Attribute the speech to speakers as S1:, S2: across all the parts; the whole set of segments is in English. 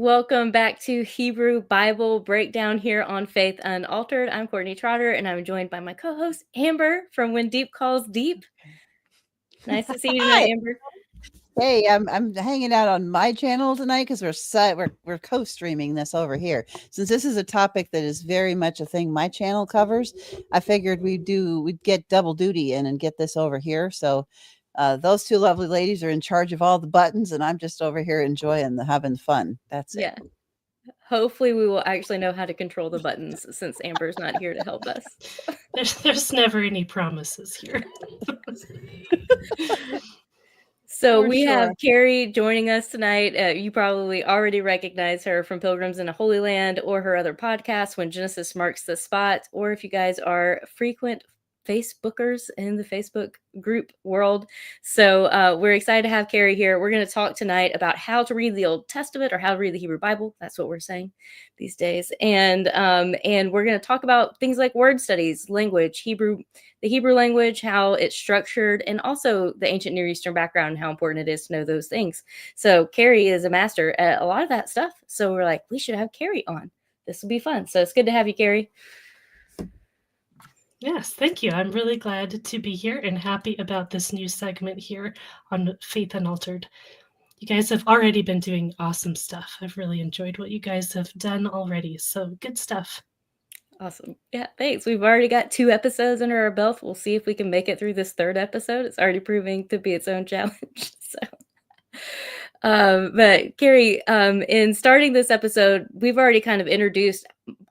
S1: Welcome back to Hebrew Bible Breakdown here on Faith Unaltered. I'm Courtney Trotter, and I'm joined by my co-host Amber from When Deep Calls Deep. Nice to see you tonight,
S2: Hi.
S1: Amber.
S2: Hey, I'm hanging out on my channel tonight because we're co-streaming this over here. Since this is a topic that is very much a thing my channel covers, I figured we'd get double duty in and get this over here. So those two lovely ladies are in charge of all the buttons, and I'm just over here enjoying having fun. That's it.
S1: Yeah. Hopefully we will actually know how to control the buttons since Amber's not here to help us.
S3: There's never any promises here.
S1: So
S2: For
S1: we have
S2: sure.
S1: Carey joining us tonight. You probably already recognize her from Pilgrims in a Holy Land or her other podcast, When Genesis Marks the Spot, or if you guys are frequent Facebookers in the Facebook group world. So we're excited to have Carey here. We're going to talk tonight about how to read the Old Testament or how to read the Hebrew Bible. That's what we're saying these days. And we're going to talk about things like word studies, language, the Hebrew language, how it's structured, and also the ancient Near Eastern background and how important it is to know those things. So Carey is a master at a lot of that stuff. So we're like, we should have Carey on. This will be fun. So it's good to have you, Carey.
S3: Yes, thank you. I'm really glad to be here and happy about this new segment here on Faith Unaltered. You guys have already been doing awesome stuff. I've really enjoyed what you guys have done already. So good stuff.
S1: Awesome. Yeah, thanks. We've already got 2 episodes under our belt. We'll see if we can make it through this 3rd episode. It's already proving to be its own challenge. But Carey, in starting this episode, we've already kind of introduced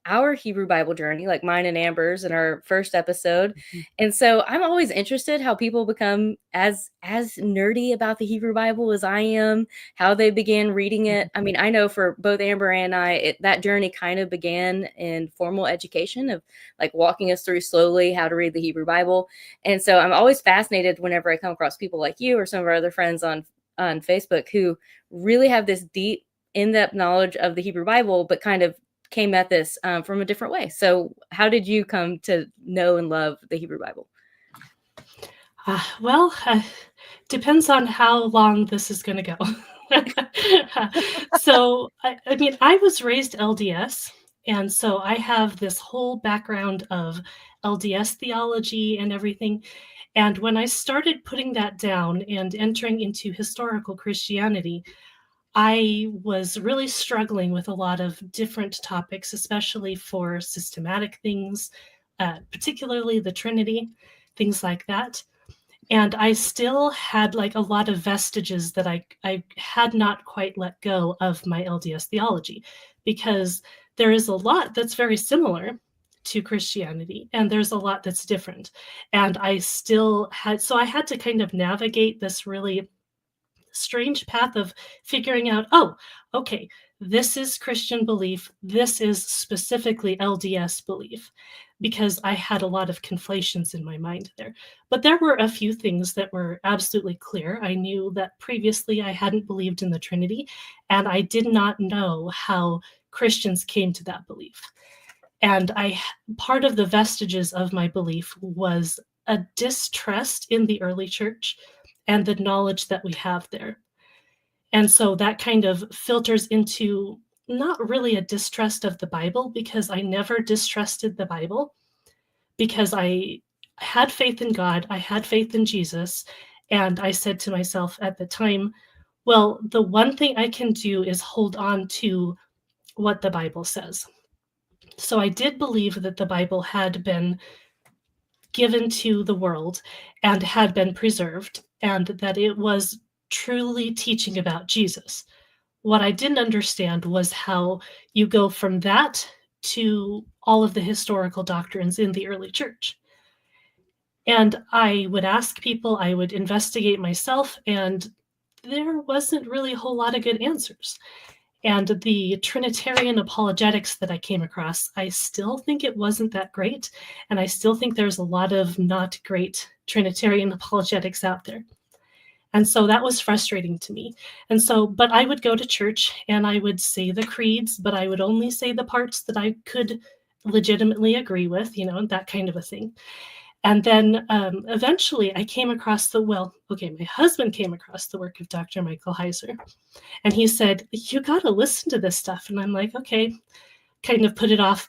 S1: our Hebrew Bible journey, like mine and Amber's in our first episode. And so I'm always interested how people become as nerdy about the Hebrew Bible as I am, how they began reading it. I mean, I know for both Amber and I, that journey kind of began in formal education of like walking us through slowly how to read the Hebrew Bible. And so I'm always fascinated whenever I come across people like you or some of our other friends on Facebook who really have this deep, in-depth knowledge of the Hebrew Bible, but kind of came at this from a different way. So how did you come to know and love the Hebrew Bible?
S3: Depends on how long this is going to go. So, I mean, I was raised LDS, and so I have this whole background of LDS theology and everything. And when I started putting that down and entering into historical Christianity, I was really struggling with a lot of different topics, especially for systematic things, particularly the Trinity, things like that. And I still had like a lot of vestiges that I had not quite let go of my LDS theology, because there is a lot that's very similar to Christianity, and there's a lot that's different. And I had to kind of navigate this really strange path of figuring out, oh, okay, this is Christian belief, this is specifically LDS belief, because I had a lot of conflations in my mind there. But there were a few things that were absolutely clear. I knew that previously I hadn't believed in the Trinity, and I did not know how Christians came to that belief. And part of the vestiges of my belief was a distrust in the early church and the knowledge that we have there. And so that kind of filters into not really a distrust of the Bible, because I never distrusted the Bible, because I had faith in God, I had faith in Jesus, and I said to myself at the time, well, the one thing I can do is hold on to what the Bible says. So I did believe that the Bible had been given to the world and had been preserved, and that it was truly teaching about Jesus. What I didn't understand was how you go from that to all of the historical doctrines in the early church. And I would ask people, I would investigate myself, and there wasn't really a whole lot of good answers. And the Trinitarian apologetics that I came across, I still think it wasn't that great. And I still think there's a lot of not great Trinitarian apologetics out there. And so that was frustrating to me. And so, but I would go to church and I would say the creeds, but I would only say the parts that I could legitimately agree with, that kind of a thing. And then eventually I came across my husband came across the work of Dr. Michael Heiser. And he said, you got to listen to this stuff. And I'm like, okay, kind of put it off.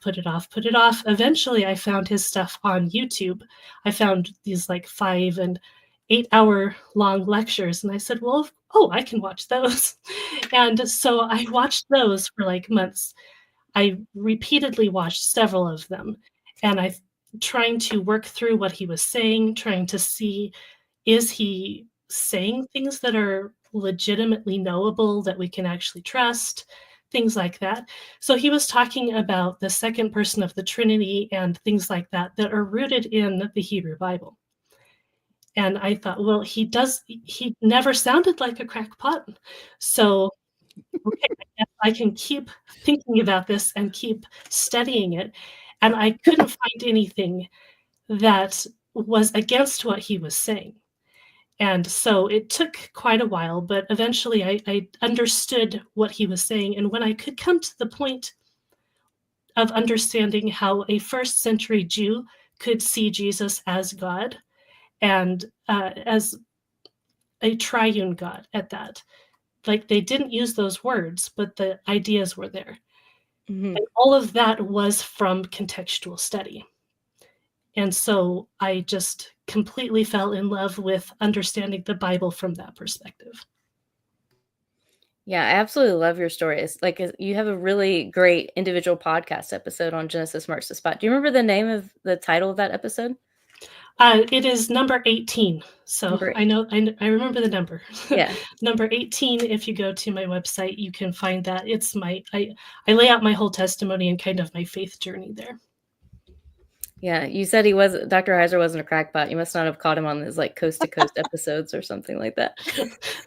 S3: Eventually, I found his stuff on YouTube. I found these like 5 and 8 hour long lectures. And I said, well, I can watch those. And so I watched those for like months. I repeatedly watched several of them. And I trying to work through what he was saying, trying to see, is he saying things that are legitimately knowable that we can actually trust, things like that. So he was talking about the second person of the Trinity and things like that that are rooted in the Hebrew Bible. And I thought, well, he never sounded like a crackpot. So, okay, I guess I can keep thinking about this and keep studying it. And I couldn't find anything that was against what he was saying. And so it took quite a while, but eventually I understood what he was saying. And when I could come to the point of understanding how a first century Jew could see Jesus as God and as a triune God at that, like they didn't use those words, but the ideas were there.
S1: Mhm.
S3: And all of that was from contextual study. And so I just completely fell in love with understanding the Bible from that perspective.
S1: Yeah, I absolutely love your story. It's like you have a really great individual podcast episode on Genesis Marks the Spot. Do you remember the name of the title of that episode?
S3: It is number 18. So
S1: Number
S3: I remember the number.
S1: Yeah.
S3: Number 18, if you go to my website, you can find that. It's I lay out my whole testimony and kind of my faith journey there.
S1: Yeah, you said Dr. Heiser wasn't a crackpot. You must not have caught him on his like coast to coast episodes or something like that.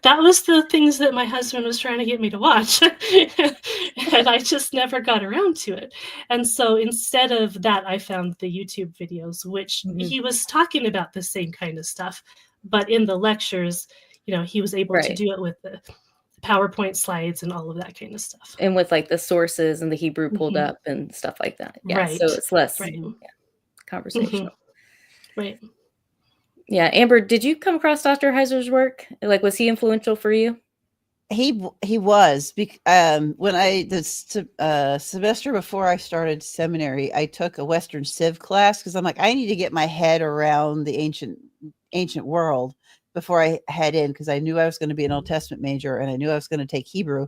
S3: That was the things that my husband was trying to get me to watch. And I just never got around to it. And so instead of that, I found the YouTube videos, which he was talking about the same kind of stuff. But in the lectures, he was able to do it with the PowerPoint slides and all of that kind of stuff.
S1: And with like the sources and the Hebrew pulled up and stuff like that. Yeah.
S3: Right.
S1: So it's less conversational.
S3: Right.
S1: Yeah. Amber, did you come across Dr. Heiser's work? Like, was he influential for you?
S2: He was. When the semester before I started seminary, I took a Western Civ class because I'm like, I need to get my head around the ancient world before I head in, because I knew I was going to be an Old Testament major and I knew I was going to take Hebrew.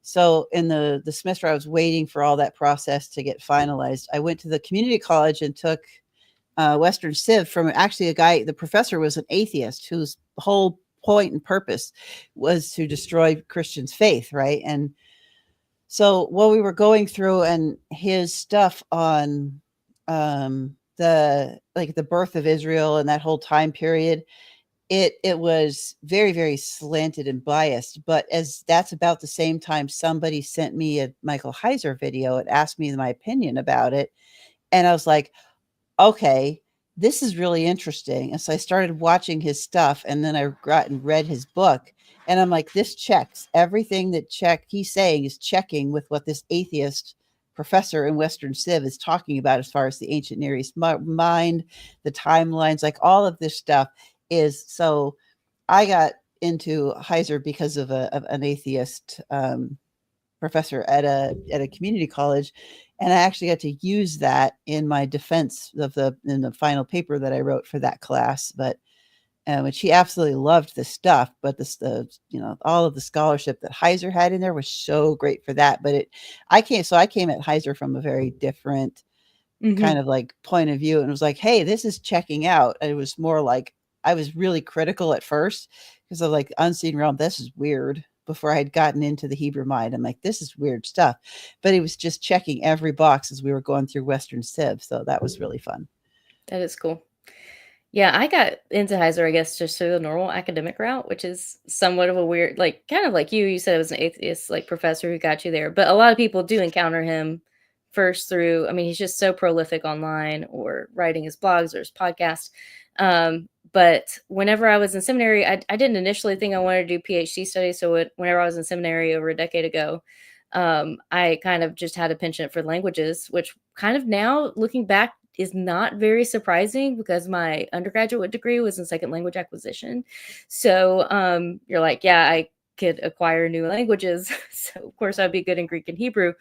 S2: So in the semester I was waiting for all that process to get finalized, I went to the community college and took Western Civ from actually a guy. The professor was an atheist whose whole point and purpose was to destroy Christians' faith, right? And so while we were going through and his stuff on the birth of Israel and that whole time period, it was very, very slanted and biased. But as that's about the same time somebody sent me a Michael Heiser video and asked me my opinion about it, and I was like, okay, this is really interesting. And so I started watching his stuff, and then I got and read his book, and I'm like, this checks everything that he's saying is checking with what this atheist professor in Western Civ is talking about as far as the ancient Near East mind, the timelines, like all of this stuff is. So I got into Heiser because of an atheist professor at a community college, and I actually got to use that in my defense in the final paper that I wrote for that class. But which he absolutely loved this stuff, but all of the scholarship that Heiser had in there was so great for that. But I came at Heiser from a very different kind of like point of view, and it was like, hey, this is checking out. And it was more like I was really critical at first because of like unseen realm. This is weird. Before I had gotten into the Hebrew mind, I'm like, this is weird stuff. But it was just checking every box as we were going through Western Civ. So that was really fun.
S1: That is cool. Yeah, I got into Heiser, I guess, just through the normal academic route, which is somewhat of a weird, like, kind of like you said it was an atheist, like, professor who got you there. But a lot of people do encounter him first through, I mean, he's just so prolific online or writing his blogs or his podcast. But whenever I was in seminary, I didn't initially think I wanted to do PhD studies. So whenever I was in seminary over a decade ago, I kind of just had a penchant for languages, which kind of now looking back is not very surprising because my undergraduate degree was in second language acquisition. So you're like, yeah, I could acquire new languages. So of course I'd be good in Greek and Hebrew.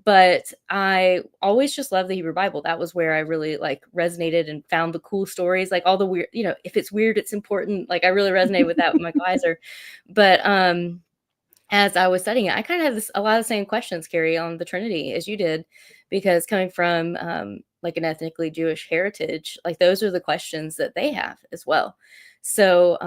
S1: But I always just loved the Hebrew Bible. That was where I really like resonated and found the cool stories, like all the weird, if it's weird, it's important. Like I really resonated with that with Michael Heiser. But as I was studying it, I kind of had a lot of the same questions, Carrie, on the Trinity as you did, because coming from like an ethnically Jewish heritage, like those are the questions that they have as well. So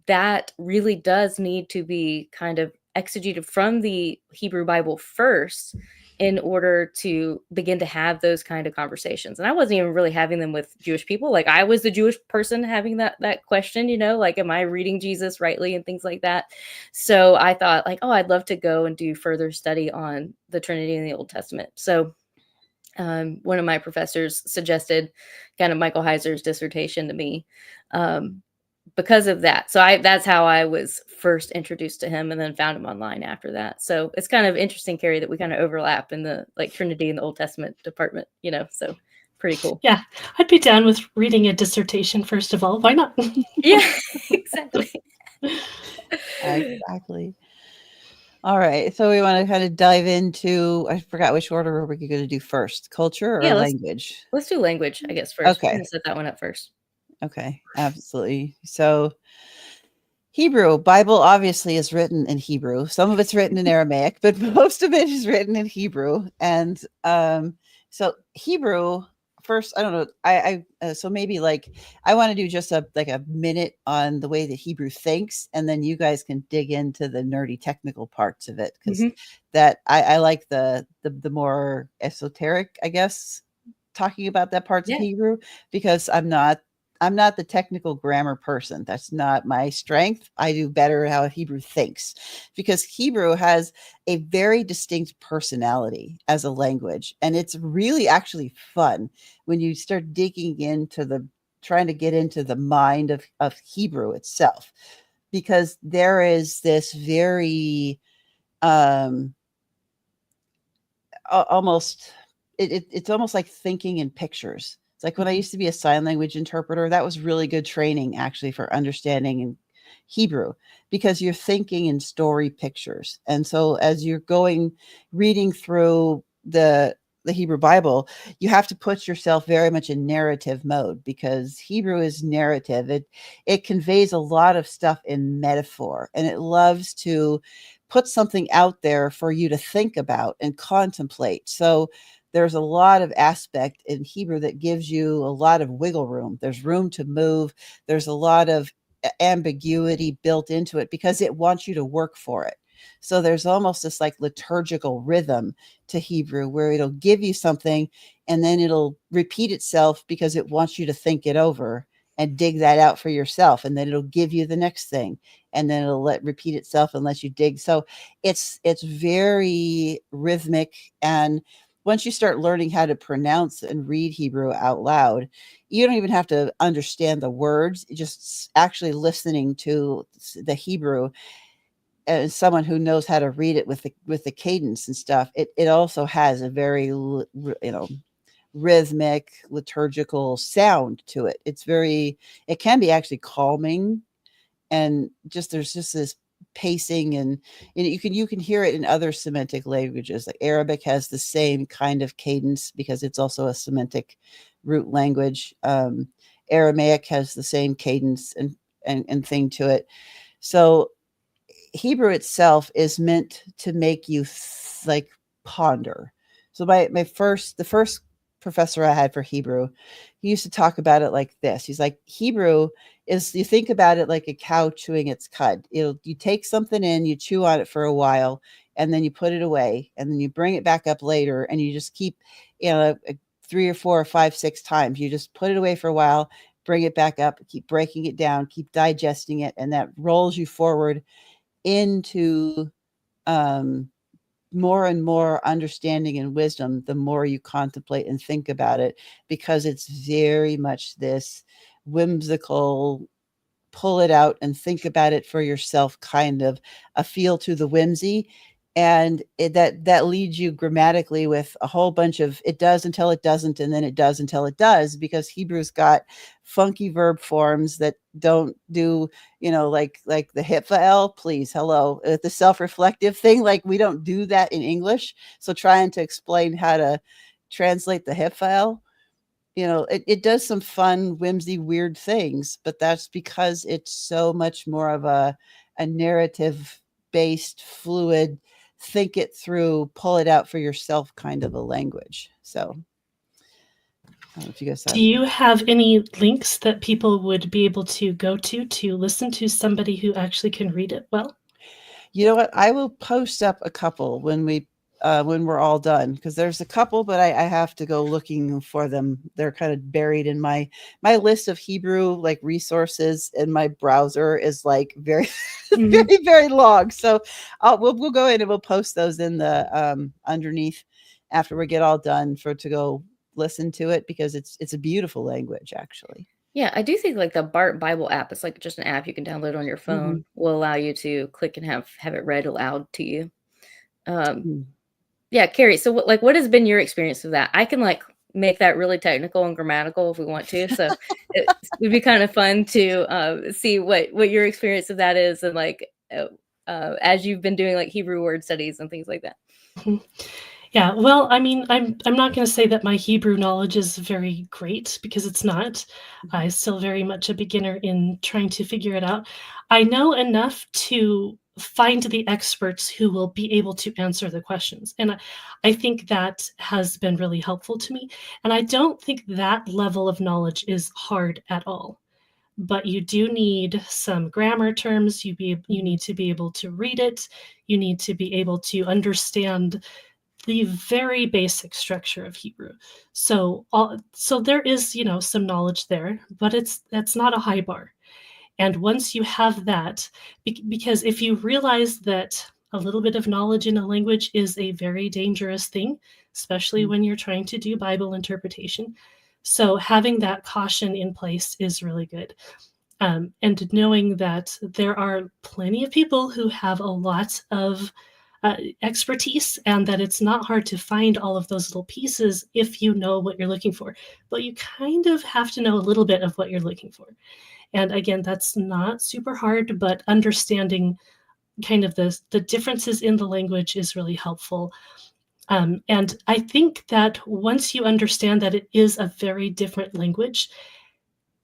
S1: that really does need to be kind of exegeted from the Hebrew Bible first in order to begin to have those kind of conversations. And I wasn't even really having them with Jewish people. Like I was the Jewish person having that question, like, am I reading Jesus rightly and things like that. So I thought like, oh, I'd love to go and do further study on the Trinity in the Old Testament. So one of my professors suggested kind of Michael Heiser's dissertation to me because of that. So that's how I was first introduced to him, and then found him online after that. So it's kind of interesting, Carrie, that we kind of overlap in the like Trinity in the Old Testament department, so pretty cool.
S3: Yeah, I'd be down with reading a dissertation first of all. Why not?
S1: Yeah, exactly.
S2: Exactly. All right. So we want to kind of dive into, I forgot which order we're going to do first, culture or language?
S1: Let's do language, I guess, first.
S2: Okay.
S1: We're going to set that one up first.
S2: Okay, absolutely. So Hebrew Bible obviously is written in Hebrew. Some of it's written in Aramaic, but most of it is written in Hebrew. And so Hebrew first, I don't know. I so maybe like I want to do just a minute on the way that Hebrew thinks, and then you guys can dig into the nerdy technical parts of it, because that I like the more esoteric, I guess, talking about that parts of Hebrew, because I'm not the technical grammar person. That's not my strength. I do better how Hebrew thinks, because Hebrew has a very distinct personality as a language. And it's really actually fun when you start digging into trying to get into the mind of Hebrew itself, because there is this very almost, it's almost like thinking in pictures. Like when I used to be a sign language interpreter, that was really good training actually for understanding in Hebrew, because you're thinking in story pictures. And so as you're reading through the Hebrew Bible, you have to put yourself very much in narrative mode, because Hebrew is narrative. It conveys a lot of stuff in metaphor, and it loves to put something out there for you to think about and contemplate. So there's a lot of aspect in Hebrew that gives you a lot of wiggle room. There's room to move. There's a lot of ambiguity built into it because it wants you to work for it. So there's almost this like liturgical rhythm to Hebrew where it'll give you something and then it'll repeat itself because it wants you to think it over and dig that out for yourself. And then it'll give you the next thing, and then it'll repeat itself and let you dig. So it's very rhythmic. And once you start learning how to pronounce and read Hebrew out loud, you don't even have to understand the words. Just actually listening to the Hebrew as someone who knows how to read it with the cadence and stuff, it also has a very rhythmic, liturgical sound to it. It can be actually calming, and there's just this pacing, and you can hear it in other Semitic languages. Like Arabic has the same kind of cadence because it's also a Semitic root language. Aramaic has the same cadence and thing to it. So Hebrew itself is meant to make you like ponder. So the first professor I had for Hebrew, he used to talk about it like this. He's like, Hebrew is, you think about it like a cow chewing its cud. You take something in, you chew on it for a while, and then you put it away, and then you bring it back up later, and you just keep, 3 or 4 or 5, 6 times. You just put it away for a while, bring it back up, keep breaking it down, keep digesting it, and that rolls you forward into more and more understanding and wisdom the more you contemplate and think about it, because it's very much this whimsical, pull it out and think about it for yourself kind of a feel to the whimsy. and that leads you grammatically with a whole bunch of it does until it doesn't, and then it does until it does, because Hebrew's got funky verb forms that don't do, like the hitfael, please, hello, the self-reflective thing, like we don't do that in English. So trying to explain how to translate the hitfael, it does some fun, whimsy, weird things, but that's because it's so much more of a narrative based, fluid, think it through, pull it out for yourself kind of a language. So I don't know if you guys
S3: Do you have any links that people would be able to go to listen to somebody who actually can read it well?
S2: You know what? I will post up a couple when we're all done, because there's a couple, but I have to go looking for them. They're kind of buried in my list of Hebrew like resources, and my browser is like very, very, very long. So we'll go in and we'll post those in the underneath after we get all done to go listen to it, because it's a beautiful language, actually.
S1: Yeah, I do think like the Bart Bible app, it's like just an app you can download on your phone, will allow you to click and have it read aloud to you. Yeah, Carey, so what has been your experience of that? I can like make that really technical and grammatical if we want to. So it would be kind of fun to see what your experience of that is, and like as you've been doing like Hebrew word studies and things like that.
S3: Yeah, well, I mean, I'm not going to say that my Hebrew knowledge is very great, because it's not. I'm still very much a beginner in trying to figure it out. I know enough to find the experts who will be able to answer the questions. And I think that has been really helpful to me. And I don't think that level of knowledge is hard at all. But you do need some grammar terms. You need to be able to read it. You need to be able to understand the very basic structure of Hebrew. So there is, some knowledge there, but that's not a high bar. And once you have that, because if you realize that a little bit of knowledge in a language is a very dangerous thing, especially when you're trying to do Bible interpretation. So having that caution in place is really good. And knowing that there are plenty of people who have a lot of expertise, and that it's not hard to find all of those little pieces if you know what you're looking for. But you kind of have to know a little bit of what you're looking for. And again, that's not super hard, but understanding kind of the differences in the language is really helpful. And I think that once you understand that it is a very different language,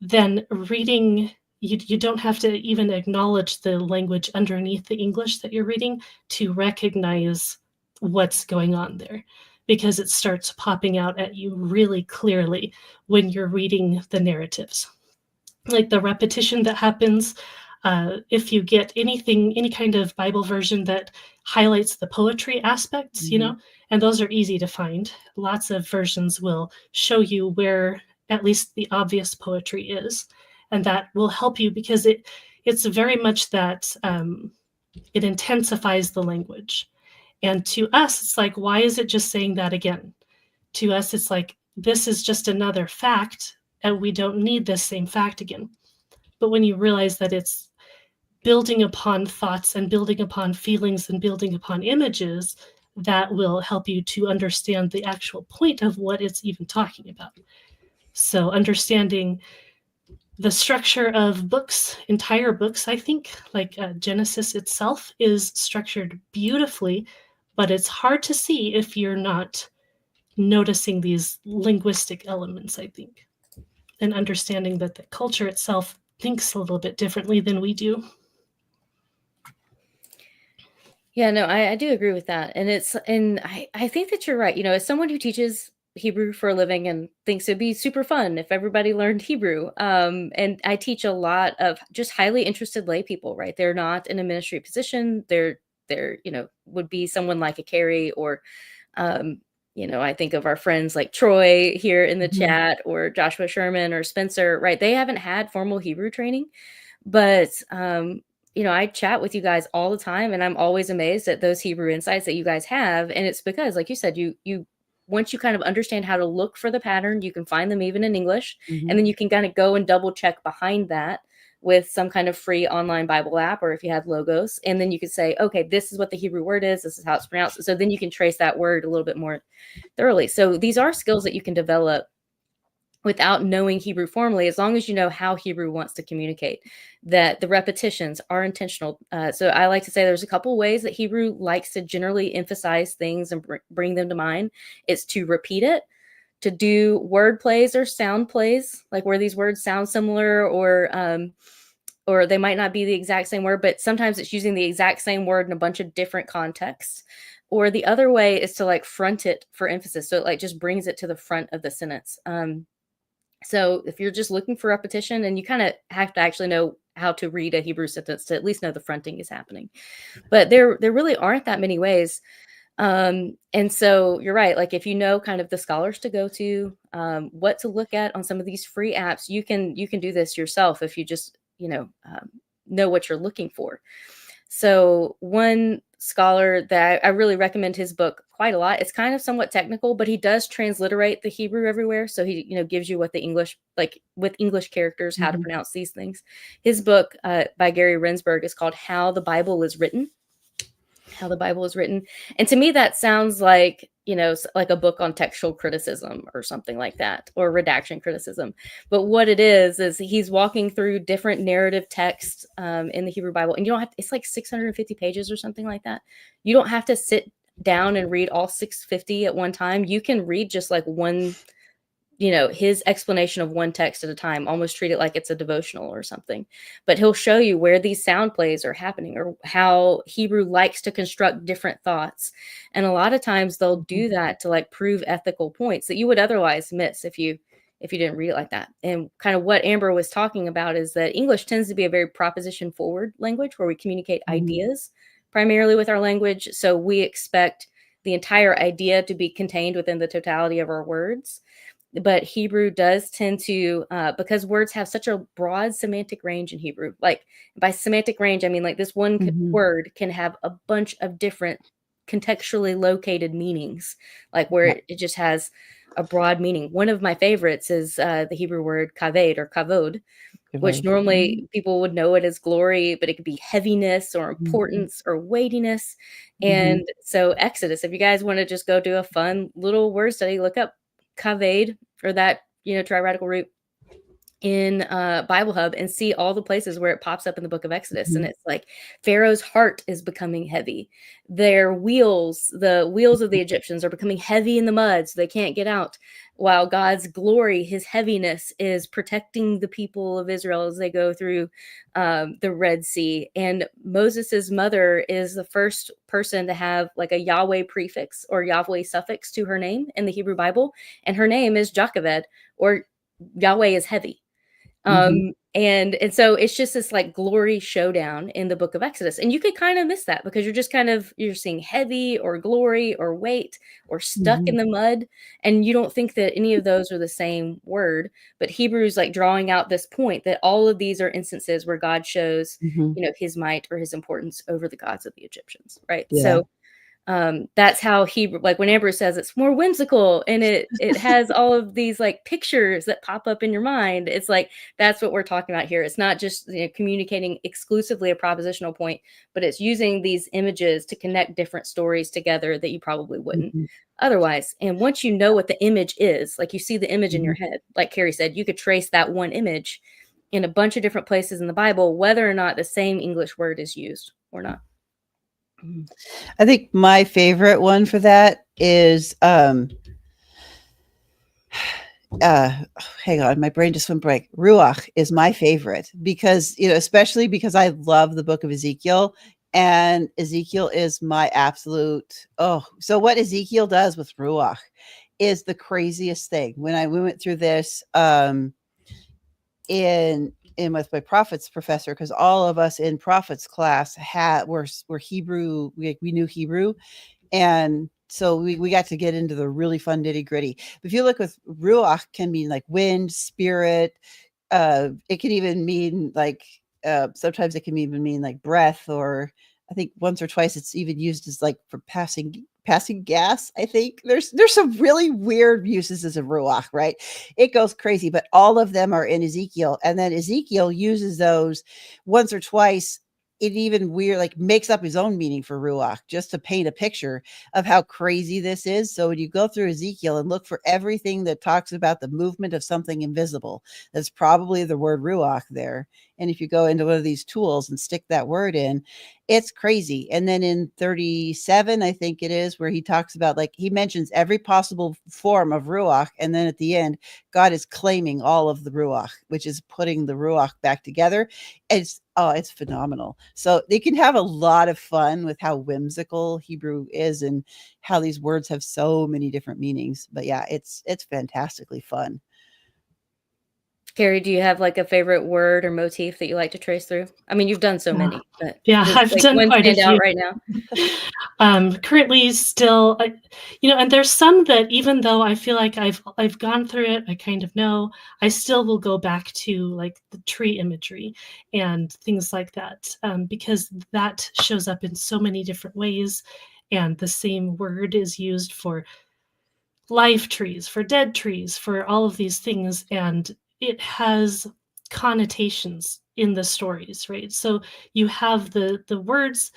S3: then reading, you don't have to even acknowledge the language underneath the English that you're reading to recognize what's going on there, because it starts popping out at you really clearly when you're reading the narratives. Like the repetition that happens, if you get any kind of Bible version that highlights the poetry aspects, and those are easy to find. Lots of versions will show you where at least the obvious poetry is. And that will help you, because it's very much that it intensifies the language. And to us, it's like, why is it just saying that again? To us, it's like, this is just another fact, and we don't need this same fact again. But when you realize that it's building upon thoughts and building upon feelings and building upon images, that will help you to understand the actual point of what it's even talking about. So understanding the structure of books, entire books, I think, like Genesis itself is structured beautifully, but it's hard to see if you're not noticing these linguistic elements, I think, and understanding that the culture itself thinks a little bit differently than we do.
S1: Yeah, no, I do agree with that. And I think that you're right. As someone who teaches Hebrew for a living and thinks it'd be super fun if everybody learned Hebrew. And I teach a lot of just highly interested lay people, right? They're not in a ministry position. They're would be someone like a Carey, or I think of our friends like Troy here in the chat, or Joshua Sherman or Spencer, right? They haven't had formal Hebrew training, but I chat with you guys all the time, and I'm always amazed at those Hebrew insights that you guys have. And it's because, like you said, you once you kind of understand how to look for the pattern, you can find them even in English, and then you can kind of go and double check behind that with some kind of free online Bible app, or if you have Logos, and then you could say, okay, this is what the Hebrew word is, this is how it's pronounced. So then you can trace that word a little bit more thoroughly. So these are skills that you can develop without knowing Hebrew formally, as long as you know how Hebrew wants to communicate, that the repetitions are intentional. So I like to say there's a couple ways that Hebrew likes to generally emphasize things and bring them to mind. It's to repeat it, to do word plays or sound plays, like where these words sound similar, or they might not be the exact same word, but sometimes it's using the exact same word in a bunch of different contexts. Or the other way is to like front it for emphasis. So it like just brings it to the front of the sentence. So if you're just looking for repetition, and you kind of have to actually know how to read a Hebrew sentence to at least know the fronting is happening. But there really aren't that many ways. And so you're right. Like if you know kind of the scholars to go to, what to look at on some of these free apps, you can do this yourself if you just, know what you're looking for. So one scholar that I really recommend his book quite a lot. It's kind of somewhat technical, but he does transliterate the Hebrew everywhere. So he, gives you what the English, like with English characters, how to pronounce these things. His book by Gary Rensburg is called How the Bible is Written. How the Bible is Written. And to me, that sounds like, like a book on textual criticism or something like that, or redaction criticism. But what it is he's walking through different narrative texts in the Hebrew Bible. And you don't have to, it's like 650 pages or something like that. You don't have to sit down and read all 650 at one time. You can read just like one, his explanation of one text at a time, almost treat it like it's a devotional or something. But he'll show you where these sound plays are happening, or how Hebrew likes to construct different thoughts. And a lot of times they'll do that to like prove ethical points that you would otherwise miss if you didn't read it like that. And kind of what Amber was talking about is that English tends to be a very proposition forward language, where we communicate ideas primarily with our language. So we expect the entire idea to be contained within the totality of our words. But Hebrew does tend to, because words have such a broad semantic range in Hebrew. Like by semantic range, I mean like this one word can have a bunch of different contextually located meanings, like where it just has a broad meaning. One of my favorites is the Hebrew word kaved or kavod, which normally people would know it as glory, but it could be heaviness or importance or weightiness. And so Exodus, if you guys want to just go do a fun little word study, look up kaved, or that, triradical root in Bible Hub, and see all the places where it pops up in the book of Exodus. And it's like Pharaoh's heart is becoming heavy. The wheels of the Egyptians are becoming heavy in the mud, so they can't get out. While God's glory, his heaviness, is protecting the people of Israel as they go through the Red Sea. And Moses's mother is the first person to have like a Yahweh prefix or Yahweh suffix to her name in the Hebrew Bible. And her name is Jochebed, or Yahweh is heavy. And so it's just this like glory showdown in the book of Exodus. And you could kind of miss that because you're seeing heavy or glory or weight or stuck in the mud. And you don't think that any of those are the same word, but Hebrew's like drawing out this point that all of these are instances where God shows, his might or his importance over the gods of the Egyptians. Right.
S2: Yeah.
S1: So that's how Hebrew, like when Amber says it's more whimsical and it has all of these like pictures that pop up in your mind. It's like, that's what we're talking about here. It's not just communicating exclusively a propositional point, but it's using these images to connect different stories together that you probably wouldn't otherwise. And once you know what the image is, like you see the image in your head, like Carey said, you could trace that one image in a bunch of different places in the Bible, whether or not the same English word is used or not.
S2: I think my favorite one for that is hang on, my brain just went blank. Ruach is my favorite because, especially because I love the book of Ezekiel, and Ezekiel is my absolute, so what Ezekiel does with Ruach is the craziest thing. When we went through this in with my prophets professor, because all of us in prophets class were Hebrew, we knew Hebrew, and so we got to get into the really fun nitty gritty. If you look with Ruach, can mean like wind, spirit. It can even mean like sometimes it can even mean like breath, or I think once or twice it's even used as like for passing passing gas, I think. There's some really weird uses of ruach, right? It goes crazy, but all of them are in Ezekiel. And then Ezekiel uses those once or twice. It even weird, like makes up his own meaning for ruach just to paint a picture of how crazy this is. So when you go through Ezekiel and look for everything that talks about the movement of something invisible, that's probably the word ruach there. And if you go into one of these tools and stick that word in, it's crazy. And then in 37, I think it is, where he talks about, like, he mentions every possible form of ruach. And then at the end, God is claiming all of the ruach, which is putting the ruach back together. It's phenomenal. So they can have a lot of fun with how whimsical Hebrew is and how these words have so many different meanings. But yeah, it's fantastically fun.
S1: Carey, do you have like a favorite word or motif that you like to trace through? I mean, you've done so many, but
S3: Yeah,
S1: does,
S3: I've
S1: like,
S3: done
S1: one
S3: quite a
S1: stand out
S3: few.
S1: right now?
S3: Currently still, and there's some that even though I feel like I've gone through it, I kind of know, I still will go back to like the tree imagery and things like that, because that shows up in so many different ways, and the same word is used for live trees, for dead trees, for all of these things, and it has connotations in the stories, right? So you have the words,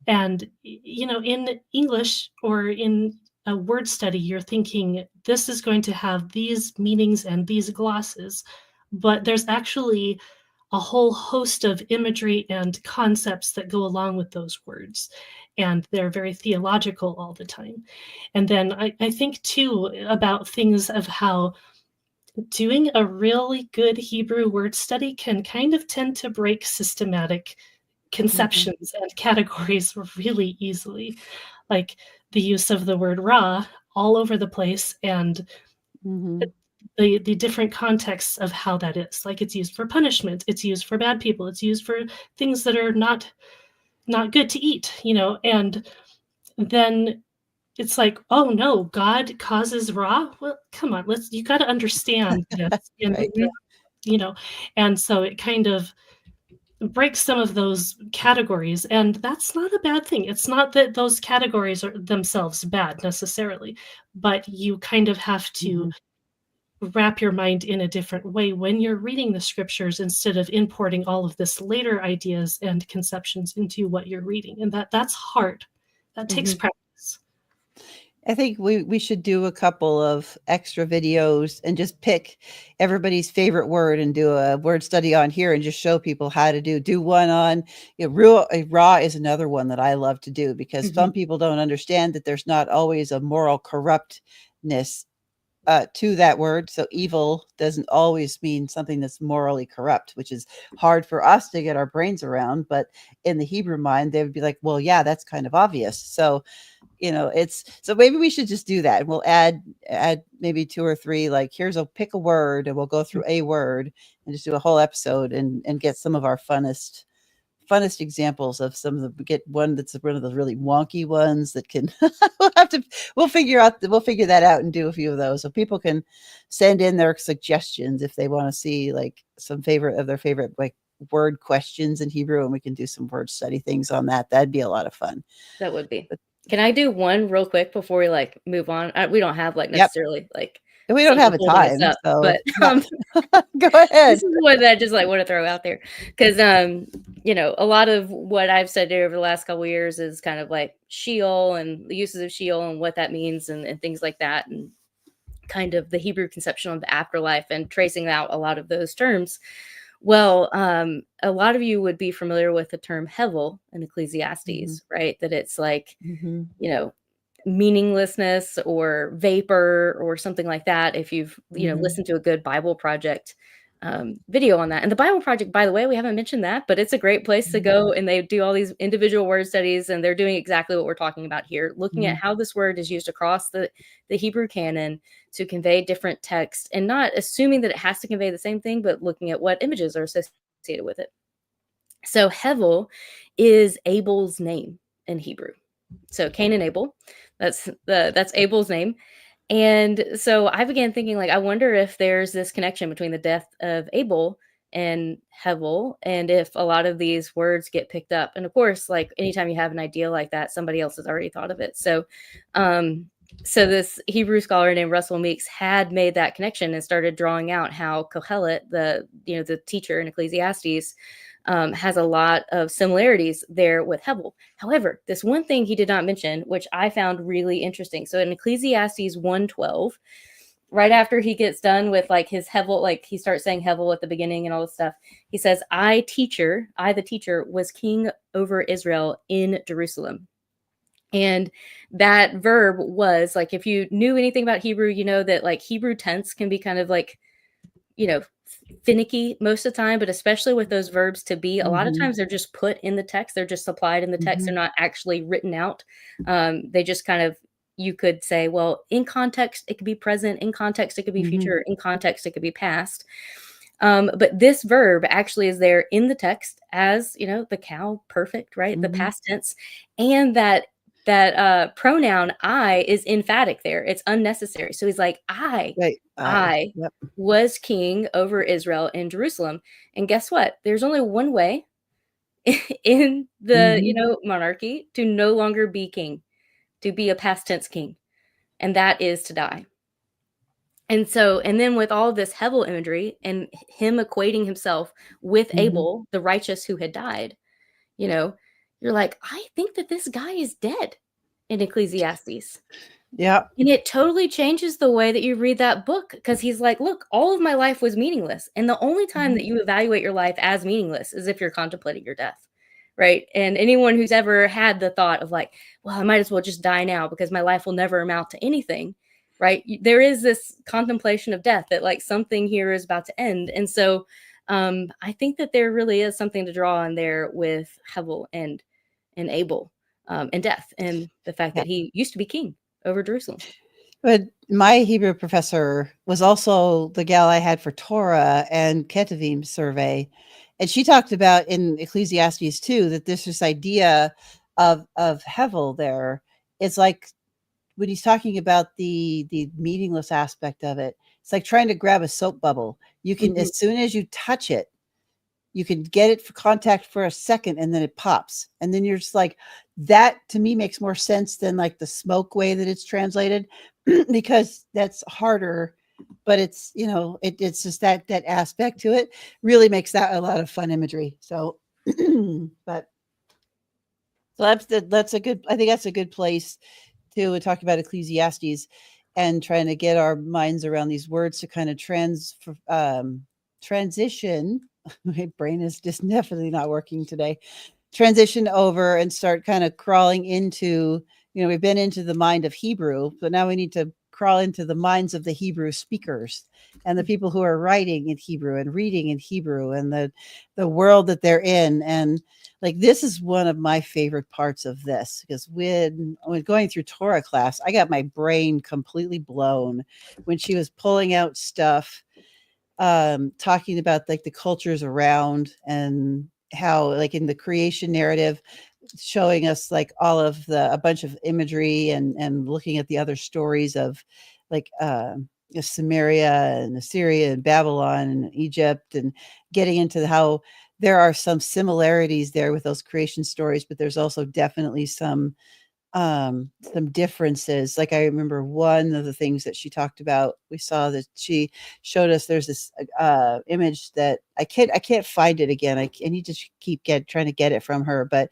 S3: and in English or in a word study, you're thinking this is going to have these meanings and these glosses, but there's actually a whole host of imagery and concepts that go along with those words, and they're very theological all the time. And then I think too about things of how doing a really good Hebrew word study can kind of tend to break systematic conceptions and categories really easily, like the use of the word ra all over the place, and the different contexts of how that is. Like, it's used for punishment, it's used for bad people, it's used for things that are not good to eat, and then it's like, oh no, God causes Ra? Well, come on, you got to understand this in
S2: Right.
S3: and so it kind of breaks some of those categories, and that's not a bad thing. It's not that those categories are themselves bad necessarily, but you kind of have to wrap your mind in a different way when you're reading the scriptures, instead of importing all of this later ideas and conceptions into what you're reading. And that's hard. That takes practice.
S2: I think we should do a couple of extra videos and just pick everybody's favorite word and do a word study on here and just show people how to do one on, raw is another one that I love to do, because some people don't understand that there's not always a moral corruptness to that word. So evil doesn't always mean something that's morally corrupt, which is hard for us to get our brains around. But in the Hebrew mind, they would be like, well, yeah, that's kind of obvious. So so maybe we should just do that, and we'll add maybe 2 or 3, like, pick a word, and we'll go through a word and just do a whole episode and get some of our funnest examples of some of get one that's one of those really wonky ones that can we'll figure that out and do a few of those, so people can send in their suggestions if they want to see like some their favorite like word questions in Hebrew, and we can do some word study things on that. That'd be a lot of fun.
S1: That would be. Can I do one real quick before we like move on? We don't have like necessarily like
S2: we don't have a time,
S1: up,
S2: so
S1: but
S2: go ahead.
S1: This is one that I just like want to throw out there, because a lot of what I've studied over the last couple of years is kind of like Sheol and the uses of Sheol and what that means and things like that, and kind of the Hebrew conception of the afterlife and tracing out a lot of those terms. Well, a lot of you would be familiar with the term hevel in Ecclesiastes, right? That it's like, meaninglessness or vapor or something like that. If you've, listened to a good Bible Project video on that. And the Bible Project, by the way, we haven't mentioned that, but it's a great place to go, and they do all these individual word studies, and they're doing exactly what we're talking about here, looking at how this word is used across the Hebrew canon to convey different text, and not assuming that it has to convey the same thing, but looking at what images are associated with it. So Hevel is Abel's name in Hebrew. So Cain and Abel, that's Abel's name. And so I began thinking, like, I wonder if there's this connection between the death of Abel and Hevel, and if a lot of these words get picked up. And of course, like anytime you have an idea like that, somebody else has already thought of it. So this Hebrew scholar named Russell Meeks had made that connection and started drawing out how Kohelet, the teacher in Ecclesiastes, has a lot of similarities there with Hevel. However, this one thing he did not mention, which I found really interesting. So in Ecclesiastes 1:12, right after he gets done with like his Hevel, like he starts saying Hevel at the beginning and all this stuff, he says, I the teacher, was king over Israel in Jerusalem. And that verb was like, if you knew anything about Hebrew, you know that like Hebrew tense can be kind of like, finicky most of the time, but especially with those verbs to be, a lot of times they're just put in the text. They're just supplied in the text. They're not actually written out. They just kind of, you could say, well, in context, it could be present. In context, it could be future. In context, it could be past. But this verb actually is there in the text as, the cow, perfect, right? The past tense. And that pronoun I is emphatic there. It's unnecessary. So he's like, I
S2: Yep.
S1: was king over Israel in Jerusalem. And guess what? There's only one way in the, monarchy to no longer be king, to be a past tense king. And that is to die. And then with all this Hevel imagery and him equating himself with Abel, the righteous who had died, you're like, I think that this guy is dead in Ecclesiastes.
S2: Yeah.
S1: And it totally changes the way that you read that book, because he's like, look, all of my life was meaningless. And the only time that you evaluate your life as meaningless is if you're contemplating your death. Right. And anyone who's ever had the thought of like, well, I might as well just die now because my life will never amount to anything. Right. There is this contemplation of death, that like something here is about to end. And so I think that there really is something to draw on there with Hevel and Abel, and death, and the fact that he used to be king over Jerusalem.
S2: But my Hebrew professor was also the gal I had for Torah and Ketuvim survey. And she talked about in Ecclesiastes too, that there's this idea of Hevel there. It's like when he's talking about the meaningless aspect of it, it's like trying to grab a soap bubble. You can, as soon as you touch it, you can get it for contact for a second and then it pops. And then you're just like, that to me makes more sense than like the smoke way that it's translated, because that's harder, but it's, it's just that aspect to it really makes that a lot of fun imagery. So, but so that's a good, I think that's a good place to talk about Ecclesiastes and trying to get our minds around these words to kind of transition. My brain is just definitely not working today. Transition over and start kind of crawling into, we've been into the mind of Hebrew, but now we need to crawl into the minds of the Hebrew speakers and the people who are writing in Hebrew and reading in Hebrew and the world that they're in. And like, this is one of my favorite parts of this, because when going through Torah class, I got my brain completely blown when she was pulling out stuff, talking about like the cultures around and how like in the creation narrative, showing us like all of a bunch of imagery and looking at the other stories of like Samaria and Assyria and Babylon and Egypt, and getting into how there are some similarities there with those creation stories, but there's also definitely some differences. Like I remember one of the things that she talked about, we saw that she showed us, there's this image that I can't find it again. I need to keep trying to get it from her, but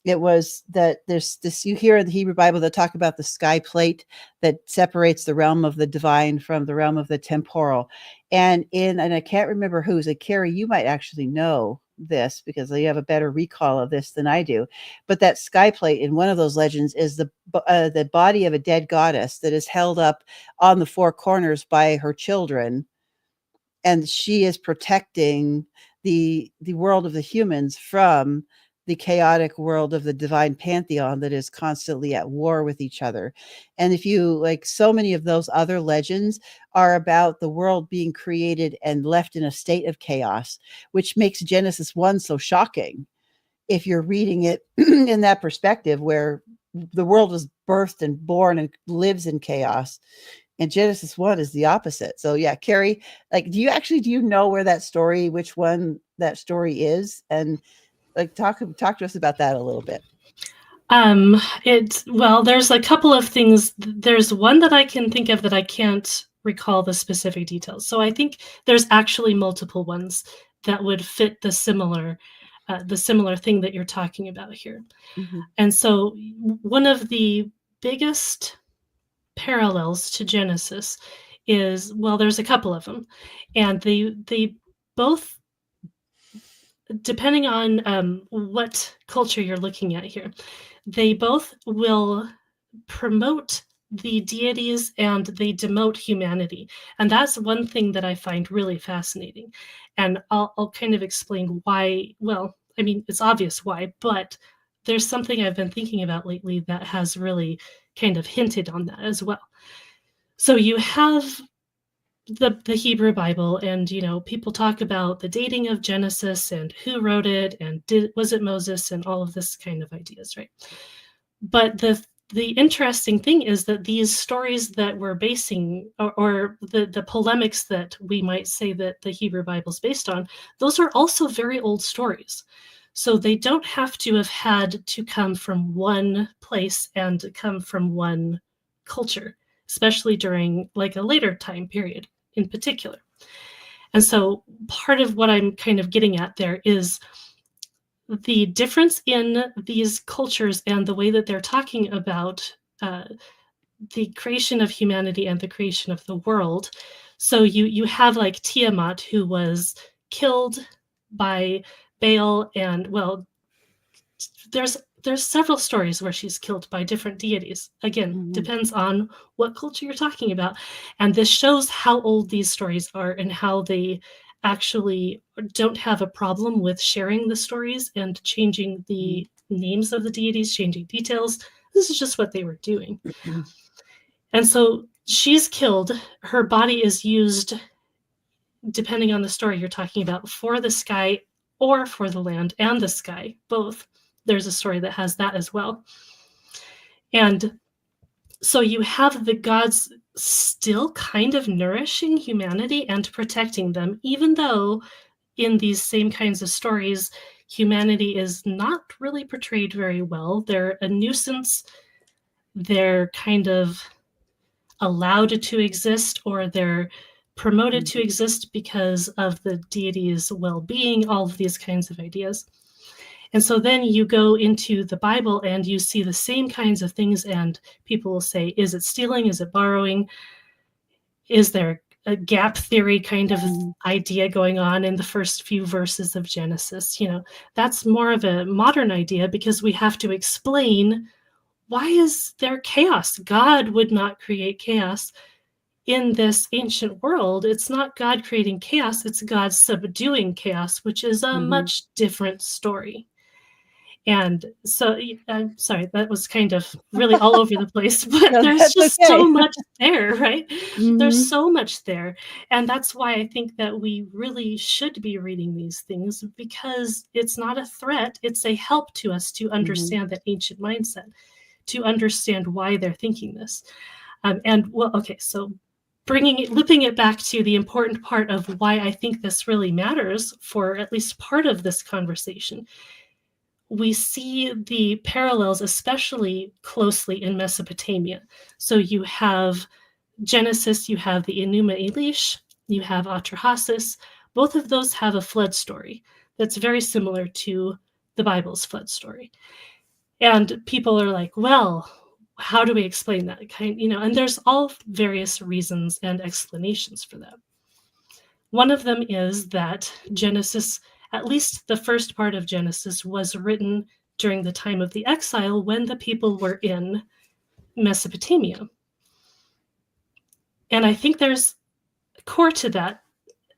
S2: it was that there's this, you hear in the Hebrew Bible that talk about the sky plate that separates the realm of the divine from the realm of the temporal. And I can't remember who's a Carey, you might actually know this because you have a better recall of this than I do. But that sky plate in one of those legends is the body of a dead goddess that is held up on the four corners by her children. And she is protecting the world of the humans from the chaotic world of the divine pantheon that is constantly at war with each other. And if you like, so many of those other legends are about the world being created and left in a state of chaos, which makes Genesis 1 so shocking. If you're reading it in that perspective, where the world was birthed and born and lives in chaos, And Genesis 1 is the opposite. So yeah, Carey, like, do you know where that story, which one that story is? And like, talk to us about that a little bit.
S3: There's a couple of things. There's one that I can think of that I can't recall the specific details. So I think there's actually multiple ones that would fit the similar thing that you're talking about here.
S2: Mm-hmm.
S3: And so one of the biggest parallels to Genesis is, well, there's a couple of them, and they both, depending on what culture you're looking at here, they both will promote the deities and they demote humanity. And that's one thing that I find really fascinating. And I'll kind of explain why. Well, I mean, it's obvious why, but there's something I've been thinking about lately that has really kind of hinted on that as well. So you have the Hebrew Bible, and people talk about the dating of Genesis and who wrote it, and was it Moses, and all of this kind of ideas, right? But the interesting thing is that these stories that we're basing, or the polemics that we might say that the Hebrew Bible is based on, those are also very old stories. So they don't have to have had to come from one place and come from one culture, especially during like a later time period in particular. And so part of what I'm kind of getting at there is the difference in these cultures and the way that they're talking about the creation of humanity and the creation of the world. So you have like Tiamat, who was killed by Baal, and well, there's several stories where she's killed by different deities. Again, depends on what culture you're talking about. And this shows how old these stories are and how they actually don't have a problem with sharing the stories and changing the names of the deities, changing details. This is just what they were doing. And so she's killed. Her body is used, depending on the story you're talking about, for the sky or for the land and the sky, both. There's a story that has that as well. And so you have the gods still kind of nourishing humanity and protecting them, even though in these same kinds of stories, humanity is not really portrayed very well. They're a nuisance. They're kind of allowed to exist, or they're promoted to exist because of the deity's well-being, all of these kinds of ideas. And so then you go into the Bible and you see the same kinds of things, and people will say, is it stealing? Is it borrowing? Is there a gap theory kind of idea going on in the first few verses of Genesis? That's more of a modern idea, because we have to explain, why is there chaos? God would not create chaos in this ancient world. It's not God creating chaos, it's God subduing chaos, which is a much different story. And so, I'm sorry, that was kind of really all over the place, but
S2: No,
S3: there's just
S2: okay.
S3: so much there, right? There's so much there. And that's why I think that we really should be reading these things, because it's not a threat. It's a help to us to understand that ancient mindset, to understand why they're thinking this. So looping it back to the important part of why I think this really matters for at least part of this conversation. We see the parallels especially closely in Mesopotamia. So you have Genesis, you have the Enuma Elish, you have Atrahasis. Both of those have a flood story that's very similar to the Bible's flood story. And people are like, well, how do we explain that? And there's all various reasons and explanations for that. One of them is that Genesis, at least the first part of Genesis, was written during the time of the exile, when the people were in Mesopotamia. And I think there's a core to that.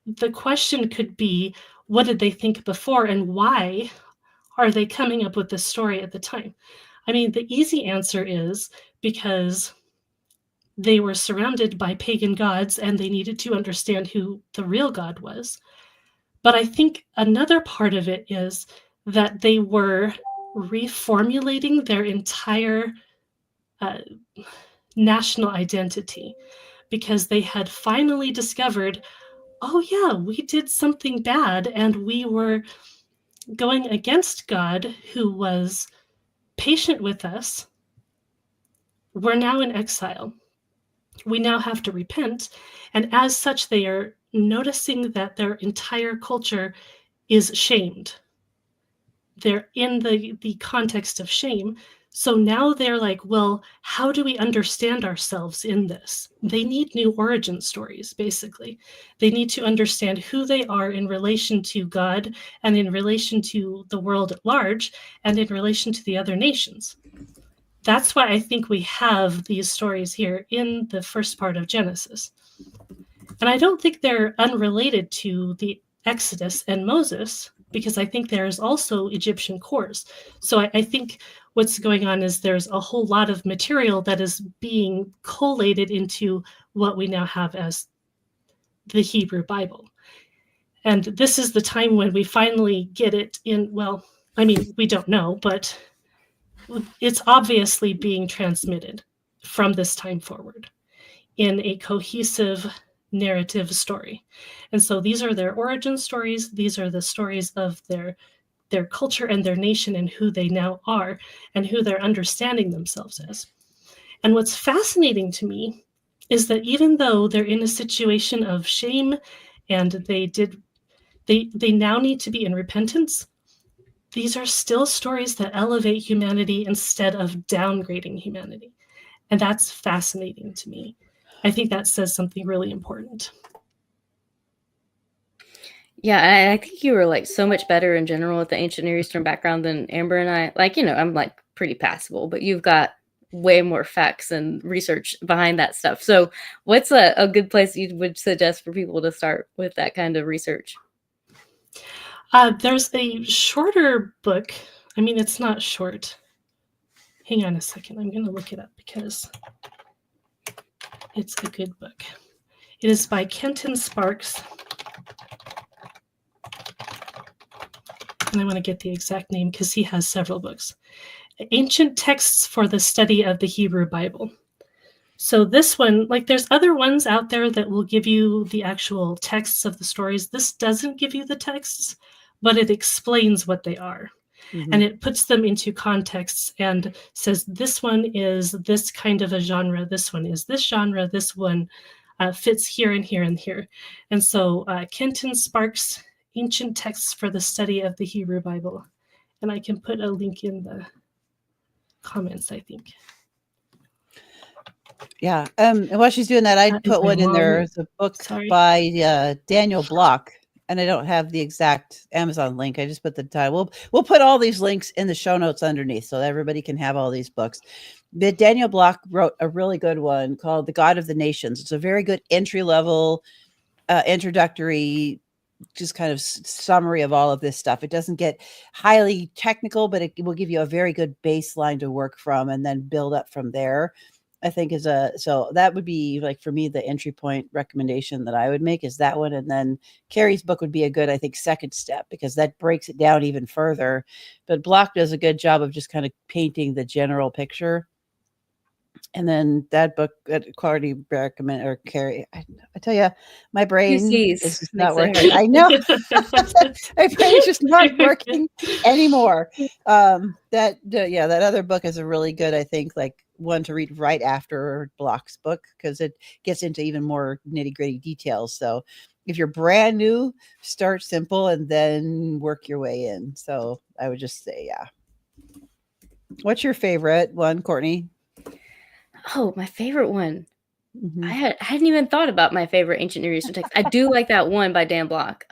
S3: The question could be, what did they think before, and why are they coming up with this story at the time? I mean, the easy answer is because they were surrounded by pagan gods and they needed to understand who the real God was. But I think another part of it is that they were reformulating their entire national identity, because they had finally discovered, oh yeah, we did something bad and we were going against God, who was patient with us. We're now in exile. We now have to repent. And as such, they are noticing that their entire culture is shamed. They're in the context of shame. So now they're like, well, how do we understand ourselves in this? They need new origin stories, basically. They need to understand who they are in relation to God and in relation to the world at large and in relation to the other nations. That's why I think we have these stories here in the first part of Genesis. And I don't think they're unrelated to the Exodus and Moses, because I think there's also Egyptian cores. So I think what's going on is there's a whole lot of material that is being collated into what we now have as the Hebrew Bible. And this is the time when we finally get it in, well, I mean, we don't know, but it's obviously being transmitted from this time forward in a cohesive narrative story. And so these are their origin stories. These are the stories of their culture and their nation and who they now are and who they're understanding themselves as. And what's fascinating to me is that even though they're in a situation of shame and they now need to be in repentance, these are still stories that elevate humanity instead of downgrading humanity. And that's fascinating to me. I think that says something really important.
S1: Yeah, I think you were like so much better in general with the ancient Near Eastern background than Amber and I. Like, I'm like pretty passable, but you've got way more facts and research behind that stuff. So what's a good place you would suggest for people to start with that kind of research?
S3: There's a shorter book. I mean, it's not short. Hang on a second. I'm going to look it up because it's a good book. It is by Kenton Sparks. And I want to get the exact name because he has several books. Ancient Texts for the Study of the Hebrew Bible. So this one, like there's other ones out there that will give you the actual texts of the stories. This doesn't give you the texts, but it explains what they are. And it puts them into contexts and says, this one is this kind of a genre. This one is this genre. This one fits here and here and here. And so Kenton Sparks, Ancient Texts for the Study of the Hebrew Bible. And I can put a link in the comments, I think.
S2: Yeah. And while she's doing that, I'd put one in there. It's a book by Daniel Block. And I don't have the exact Amazon link. I just put the title. We'll put all these links in the show notes underneath so everybody can have all these books. But Daniel Block wrote a really good one called The God of the Nations. It's a very good entry-level, introductory, just kind of summary of all of this stuff. It doesn't get highly technical, but it will give you a very good baseline to work from and then build up from there. I think so that would be like for me, the entry point recommendation that I would make is that one. And then Carey's book would be a good, I think, second step because that breaks it down even further. But Block does a good job of just kind of painting the general picture. And then that book that Carey recommend or Carey, I tell you, my brain is just not working. I know my brain is just not working anymore. That other book is a really good, I think, like one to read right after Block's book because it gets into even more nitty gritty details. So if you're brand new, start simple and then work your way in. So I would just say, yeah. What's your favorite one, Courtney?
S1: Oh, my favorite one. I hadn't even thought about my favorite ancient Near Eastern text. I do like that one by Dan Block.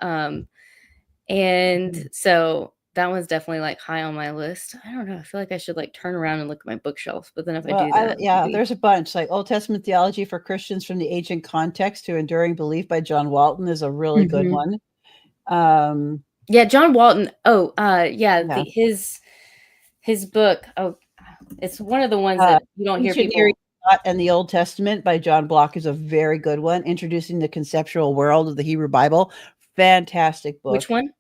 S1: And so that one's definitely like high on my list. I don't know. I feel like I should like turn around and look at my bookshelf. But then if I do that,
S2: there's a bunch like Old Testament Theology for Christians from the Ancient Context to Enduring Belief by John Walton is a really good one.
S1: Yeah, John Walton. His book. Oh, it's one of the ones that you don't hear people.
S2: And the Old Testament by John Block is a very good one. Introducing the Conceptual World of the Hebrew Bible. Fantastic book.
S1: Which one?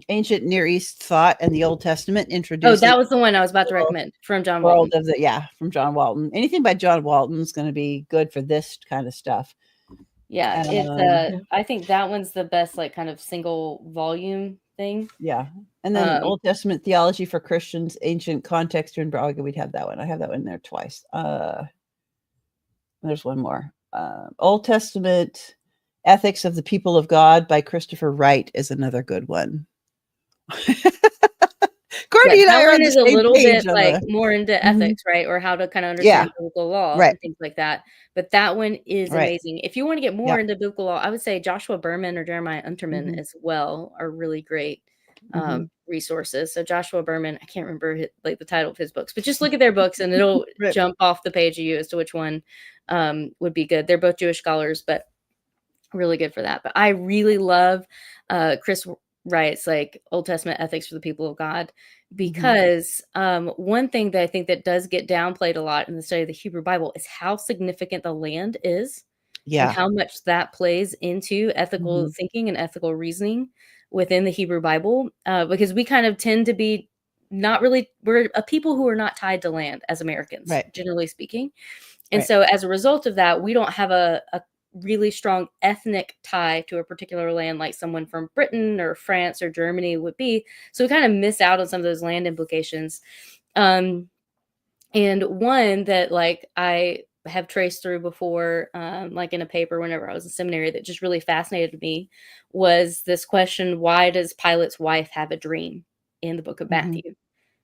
S2: Ancient Near East Thought and the Old Testament,
S1: Oh,
S2: introducing
S1: that was the one I was about to recommend from John
S2: world
S1: Walton.
S2: of the from John Walton. Anything by John Walton is going to be good for this kind of stuff.
S1: Yeah, it's I think that one's the best, like, kind of single volume thing.
S2: Yeah. And then Old Testament Theology for Christians, Ancient Context and we'd have that one. I have that one there twice. There's one more. Old Testament Ethics of the People of God by Christopher Wright is another good one. Courtney and I are on the
S1: is a
S2: same
S1: little
S2: page
S1: bit
S2: on
S1: like
S2: the
S1: more into ethics, right? Or how to kind of understand biblical law
S2: right.
S1: and things like that. But that one is
S2: Right.
S1: amazing. If you want to get more into biblical law, I would say Joshua Berman or Jeremiah Unterman as well are really great resources. So Joshua Berman, I can't remember like the title of his books, but just look at their books and it'll jump off the page of you as to which one would be good. They're both Jewish scholars, but really good for that. But I really love Chris Wright's like Old Testament Ethics for the People of God, because one thing that I think that does get downplayed a lot in the study of the Hebrew Bible is how significant the land is, and how much that plays into ethical thinking and ethical reasoning within the Hebrew Bible, because we kind of tend to be we're a people who are not tied to land as Americans, generally speaking. And so as a result of that, we don't have a really strong ethnic tie to a particular land like someone from Britain or France or Germany would be. So we kind of miss out on some of those land implications. And one that like I have traced through before, like in a paper whenever I was in seminary, that just really fascinated me was this question: why does Pilate's wife have a dream in the book of Matthew?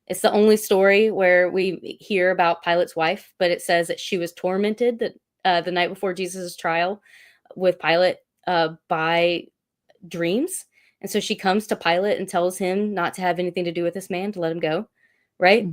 S1: It's the only story where we hear about Pilate's wife, but it says that she was tormented the night before Jesus' trial with Pilate by dreams. And so she comes to Pilate and tells him not to have anything to do with this man, to let him go, right?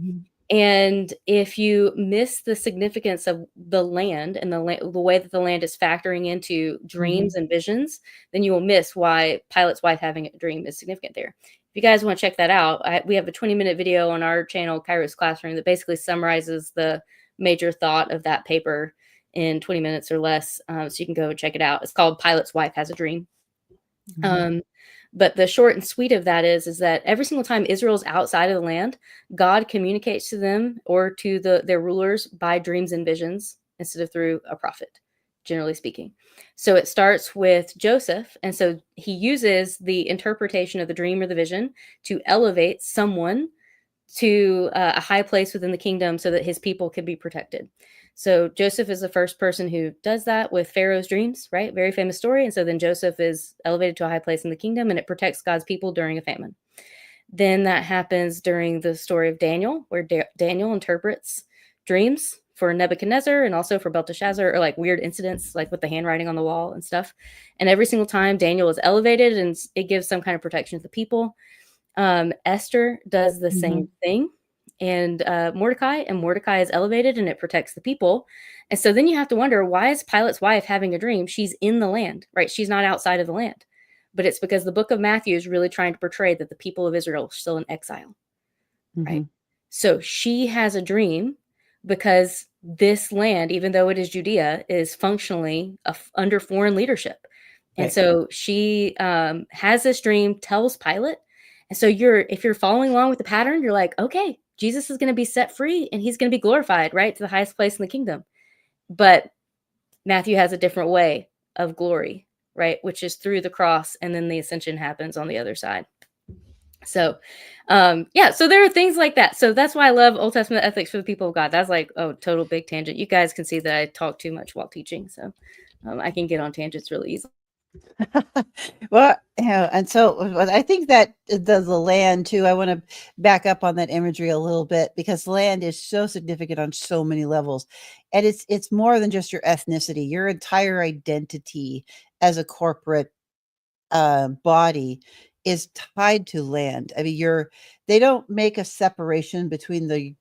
S1: And if you miss the significance of the land and the way that the land is factoring into dreams and visions, then you will miss why Pilate's wife having a dream is significant there. If you guys want to check that out, we have a 20-minute video on our channel, Kairos Classroom, that basically summarizes the major thought of that paper in 20 minutes or less. So you can go check it out. It's called Pilate's Wife Has a Dream. But the short and sweet of that is that every single time Israel's outside of the land, God communicates to them or to their rulers by dreams and visions instead of through a prophet, generally speaking. So it starts with Joseph. And so he uses the interpretation of the dream or the vision to elevate someone to a high place within the kingdom so that his people could be protected. So Joseph is the first person who does that with Pharaoh's dreams, right? Very famous story. And so then Joseph is elevated to a high place in the kingdom, and it protects God's people during a famine. Then that happens during the story of Daniel, where Daniel interprets dreams for Nebuchadnezzar and also for Belteshazzar, or like weird incidents like with the handwriting on the wall and stuff. And every single time Daniel is elevated and it gives some kind of protection to the people. Esther does the same thing. And Mordecai is elevated and it protects the people. And so then you have to wonder, why is Pilate's wife having a dream? She's in the land, right? She's not outside of the land. But it's because the book of Matthew is really trying to portray that the people of Israel are still in exile, right? So she has a dream because this land, even though it is Judea, is functionally under foreign leadership. And so she has this dream, tells Pilate. And so if you're following along with the pattern, you're like, okay, Jesus is going to be set free and he's going to be glorified, right, to the highest place in the kingdom. But Matthew has a different way of glory, right, which is through the cross, and then the ascension happens on the other side. So, so there are things like that. So that's why I love Old Testament ethics for the people of God. That's like, total big tangent. You guys can see that I talk too much while teaching. So I can get on tangents really easily.
S2: Well, and so I think that the land too, I want to back up on that imagery a little bit, because land is so significant on so many levels. And it's more than just your ethnicity. Your entire identity as a corporate body is tied to land. I mean, they don't make a separation between the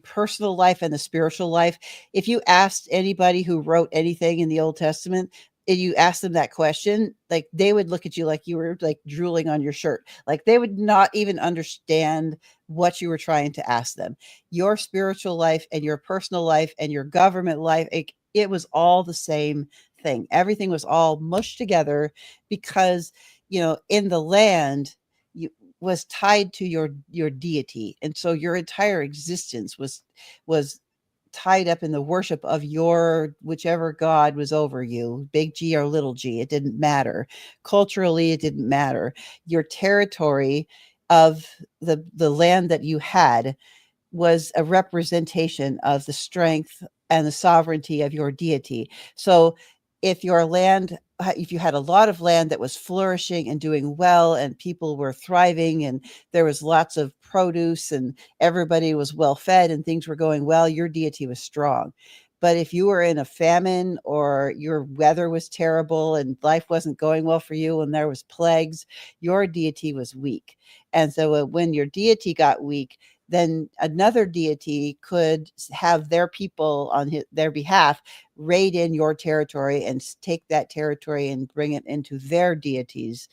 S2: personal life and the spiritual life. If you asked anybody who wrote anything in the Old Testament, and you ask them that question, like they would look at you like you were like drooling on your shirt. Like they would not even understand what you were trying to ask them. Your spiritual life and your personal life and your government life, it was all the same thing. Everything was all mushed together because, in the land, was tied to your deity, and so your entire existence was tied up in the worship of your whichever god was over you, big G or little g, it didn't matter. Culturally, it didn't matter. Your territory of the land that you had was a representation of the strength and the sovereignty of your deity. So if your land, if you had a lot of land that was flourishing and doing well and people were thriving and there was lots of produce and everybody was well fed and things were going well, your deity was strong. But if you were in a famine or your weather was terrible and life wasn't going well for you and there was plagues, your deity was weak. And so when your deity got weak, then another deity could have their people on their behalf raid in your territory and take that territory and bring it into their deities.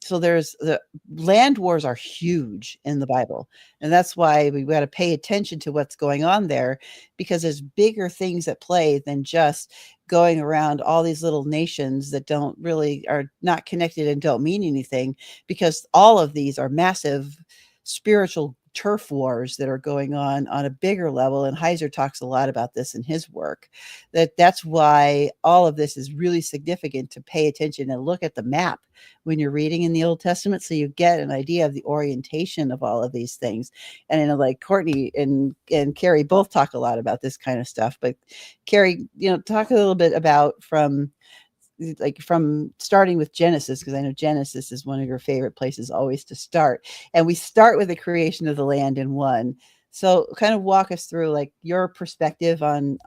S2: So there's the land wars are huge in the Bible. And that's why we got to pay attention to what's going on there, because there's bigger things at play than just going around all these little nations that don't really are not connected and don't mean anything, because all of these are massive spiritual turf wars that are going on a bigger level. And Heiser talks a lot about this in his work, that's why all of this is really significant to pay attention and look at the map when you're reading in the Old Testament, so you get an idea of the orientation of all of these things. And like Courtney and Carey both talk a lot about this kind of stuff, but Carey, talk a little bit about from starting with Genesis, because I know Genesis is one of your favorite places always to start. And we start with the creation of the land in 1. So kind of walk us through like your perspective on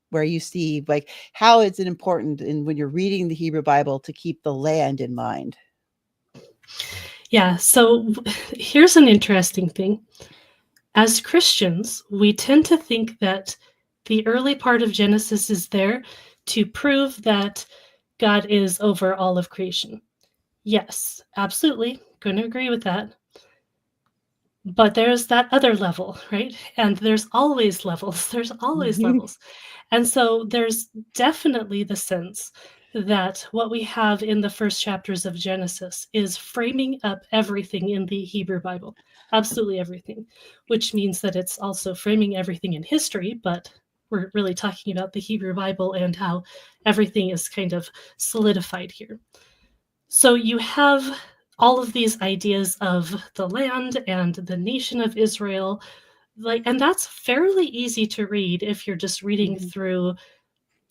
S2: where you see like how is it important when you're reading the Hebrew Bible to keep the land in mind?
S3: Yeah, so here's an interesting thing. As Christians, we tend to think that the early part of Genesis is there to prove that God is over all of creation. Yes, absolutely. Going to agree with that. But there's that other level, right? And there's always levels. There's always levels. And so there's definitely the sense that what we have in the first chapters of Genesis is framing up everything in the Hebrew Bible. Absolutely everything, which means that it's also framing everything in history, but we're really talking about the Hebrew Bible and how everything is kind of solidified here. So you have all of these ideas of the land and the nation of Israel, and that's fairly easy to read if you're just reading through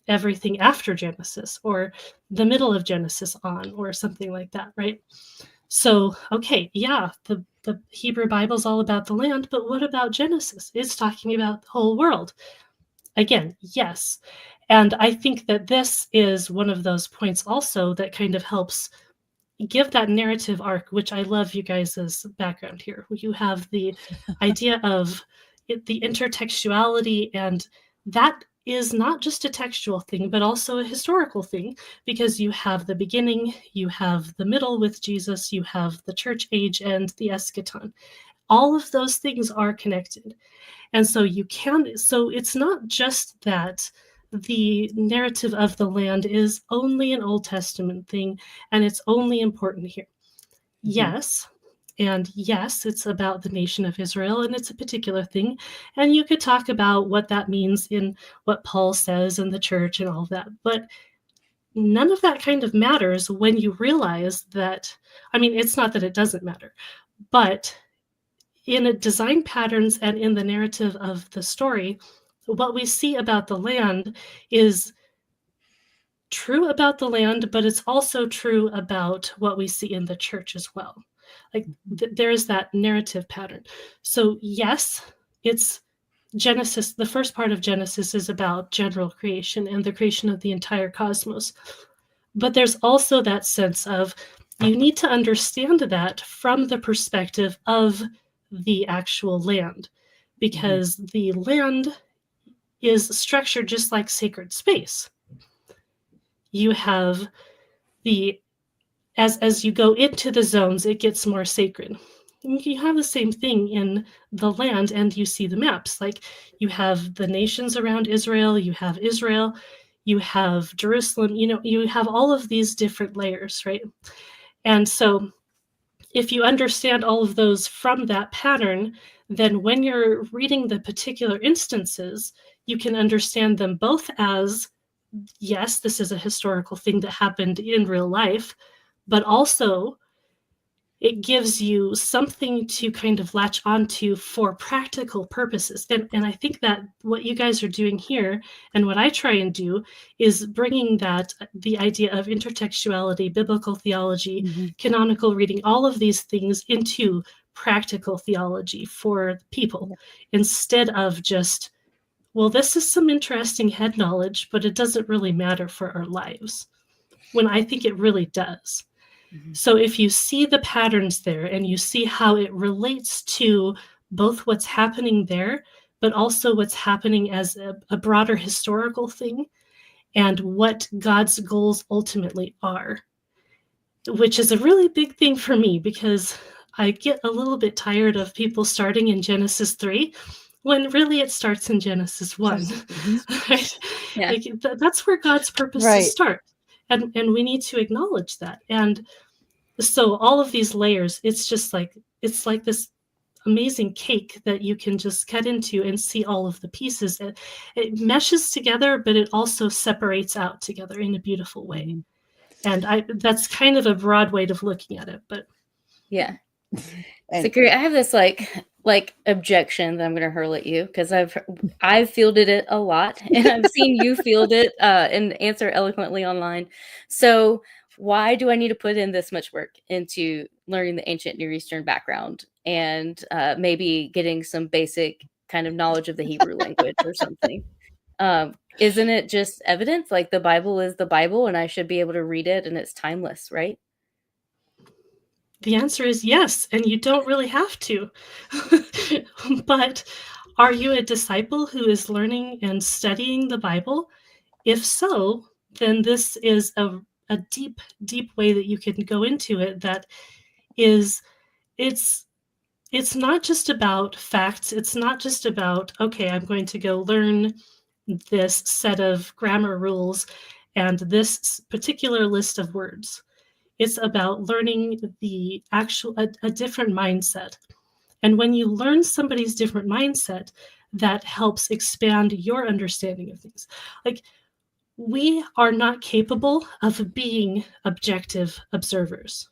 S3: everything after Genesis or the middle of Genesis on or something like that, right? So, okay, yeah, the Hebrew Bible is all about the land, but what about Genesis? It's talking about the whole world. Again, yes. And I think that this is one of those points also that kind of helps give that narrative arc, which I love you guys' background here. You have the idea of the intertextuality, and that is not just a textual thing, but also a historical thing, because you have the beginning, you have the middle with Jesus, you have the church age and the eschaton. All of those things are connected. And so so it's not just that the narrative of the land is only an Old Testament thing and it's only important here. Yes. And yes, it's about the nation of Israel and it's a particular thing. And you could talk about what that means in what Paul says in the church and all that. But none of that kind of matters when you realize that, it's not that it doesn't matter, but in a design patterns and in the narrative of the story, what we see about the land is true about the land, but it's also true about what we see in the church as well. There's that narrative pattern. So yes, it's Genesis. The first part of Genesis is about general creation and the creation of the entire cosmos. But there's also that sense of you need to understand that from the perspective of the actual land, because the land is structured just like sacred space. You have as you go into the zones, it gets more sacred. You have the same thing in the land, and you see the maps. Like you have the nations around Israel, you have Jerusalem, you have all of these different layers, right? And so if you understand all of those from that pattern, then when you're reading the particular instances, you can understand them both as, yes, this is a historical thing that happened in real life, but also it gives you something to kind of latch onto for practical purposes. And I think that what you guys are doing here, and what I try and do, is bringing that, the idea of intertextuality, biblical theology, canonical reading, all of these things into practical theology for people, instead of just, well, this is some interesting head knowledge, but it doesn't really matter for our lives, when I think it really does. So if you see the patterns there and you see how it relates to both what's happening there, but also what's happening as a broader historical thing, and what God's goals ultimately are, which is a really big thing for me, because I get a little bit tired of people starting in Genesis 3 when really it starts in Genesis 1. Right?
S1: Yeah.
S3: Like, that's where God's purposes start. And we need to acknowledge that. And so all of these layers, it's like this amazing cake that you can just cut into and see all of the pieces. It meshes together, but it also separates out together in a beautiful way. And that's kind of a broad way of looking at it, but
S1: yeah. So Carey, I have this like objection that I'm going to hurl at you, because I've fielded it a lot, and I've seen you field it and answer eloquently online. So why do I need to put in this much work into learning the ancient Near Eastern background and maybe getting some basic kind of knowledge of the Hebrew language or something? Isn't it just evidence? Like, the Bible is the Bible, and I should be able to read it, and it's timeless, right?
S3: the answer is yes, and you don't really have to. But are you a disciple who is learning and studying the Bible? If so, then this is a deep, deep way that you can go into it. That is, it's not just about facts. It's not just about, okay, I'm going to go learn this set of grammar rules and this particular list of words. It's about learning the actual, a different mindset. And when you learn somebody's different mindset, that helps expand your understanding of things. Like, we are not capable of being objective observers.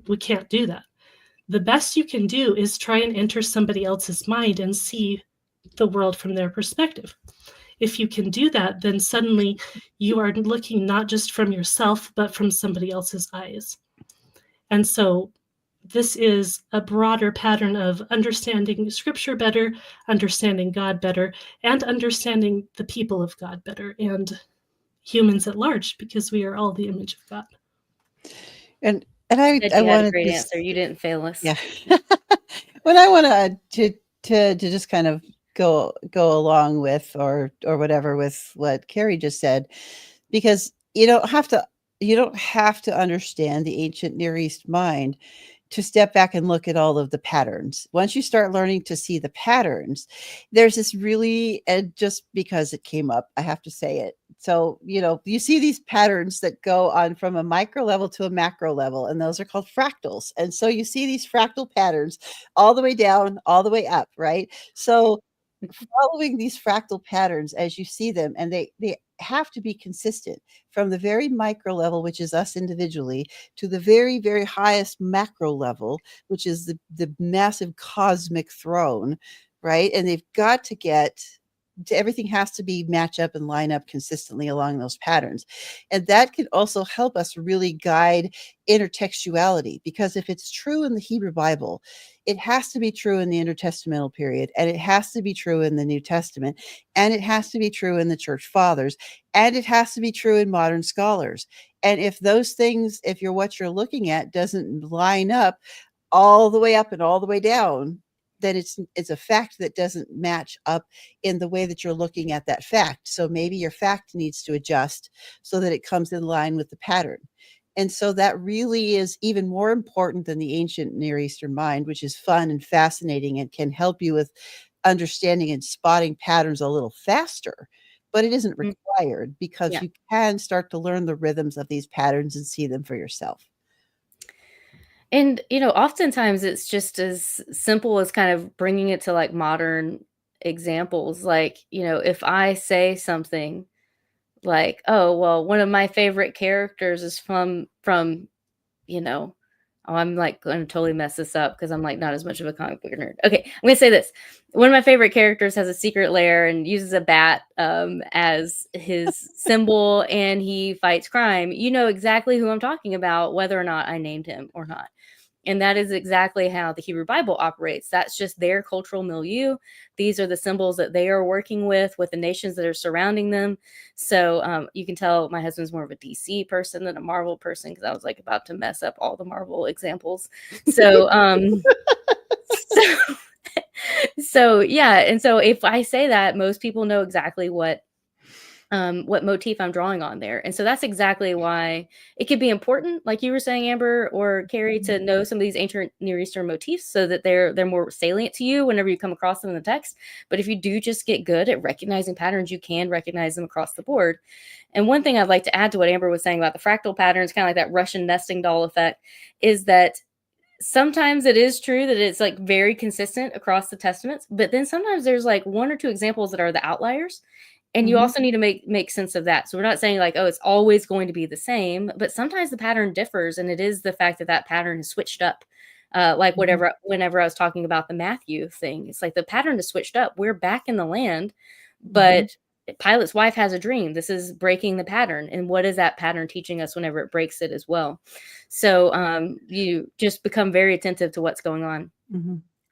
S3: We can't do that. The best you can do is try and enter somebody else's mind and see the world from their perspective. If you can do that, then suddenly you are looking not just from yourself, but from somebody else's eyes. And so this is a broader pattern of understanding Scripture better, understanding God better, and understanding the people of God better, and humans at large, because we are all the image of God.
S2: And I
S1: wanted a great answer. You didn't fail us.
S2: Yeah. When I want to just kind of go along with or whatever with what Carey just said, because you don't have to understand the ancient Near East mind to step back and look at all of the patterns. Once you start learning to see the patterns, there's this really, and just because it came up, I have to say it. So, you see these patterns that go on from a micro level to a macro level, and those are called fractals. And so you see these fractal patterns all the way down, all the way up, right? So following these fractal patterns as you see them, and they have to be consistent from the very micro level, which is us individually, to the very, very highest macro level, which is the massive cosmic throne, right? And they've got to everything has to be match up and line up consistently along those patterns. And that can also help us really guide intertextuality, because if it's true in the Hebrew Bible, it has to be true in the intertestamental period, and it has to be true in the New Testament, and it has to be true in the church fathers, and it has to be true in modern scholars. And if those things, if what you're looking at doesn't line up all the way up and all the way down, then it's a fact that doesn't match up in the way that you're looking at that fact. So maybe your fact needs to adjust so that it comes in line with the pattern. And so that really is even more important than the ancient Near Eastern mind, which is fun and fascinating and can help you with understanding and spotting patterns a little faster. But it isn't required, because you can start to learn the rhythms of these patterns and see them for yourself.
S1: And, oftentimes it's just as simple as kind of bringing it to like modern examples. Like, if I say something like, oh, well, one of my favorite characters is from, you know, oh, I'm like going to totally mess this up because I'm like not as much of a comic book nerd. Okay, I'm going to say this. One of my favorite characters has a secret lair and uses a bat as his symbol, and he fights crime. You know exactly who I'm talking about, whether or not I named him or not. And that is exactly how the Hebrew Bible operates. That's just their cultural milieu. These are the symbols that they are working with the nations that are surrounding them. So you can tell my husband's more of a DC person than a Marvel person, because I was like about to mess up all the Marvel examples. So, so, so yeah. And so if I say that, most people know exactly what motif I'm drawing on there. And so that's exactly why it could be important, like you were saying, Amber or Carey, to know some of these ancient Near Eastern motifs so that they're more salient to you whenever you come across them in the text. But if you do just get good at recognizing patterns, you can recognize them across the board. And one thing I'd like to add to what Amber was saying about the fractal patterns, kind of like that Russian nesting doll effect, is that sometimes it is true that it's like very consistent across the testaments, but then sometimes there's like one or two examples that are the outliers. And you also need to make sense of that. So we're not saying like, oh, it's always going to be the same, but sometimes the pattern differs. And it is the fact that that pattern is switched up. Like whenever I was talking about the Matthew thing, it's like the pattern is switched up. We're back in the land, but Pilate's wife has a dream. This is breaking the pattern. And what is that pattern teaching us whenever it breaks it as well? So you just become very attentive to what's going on.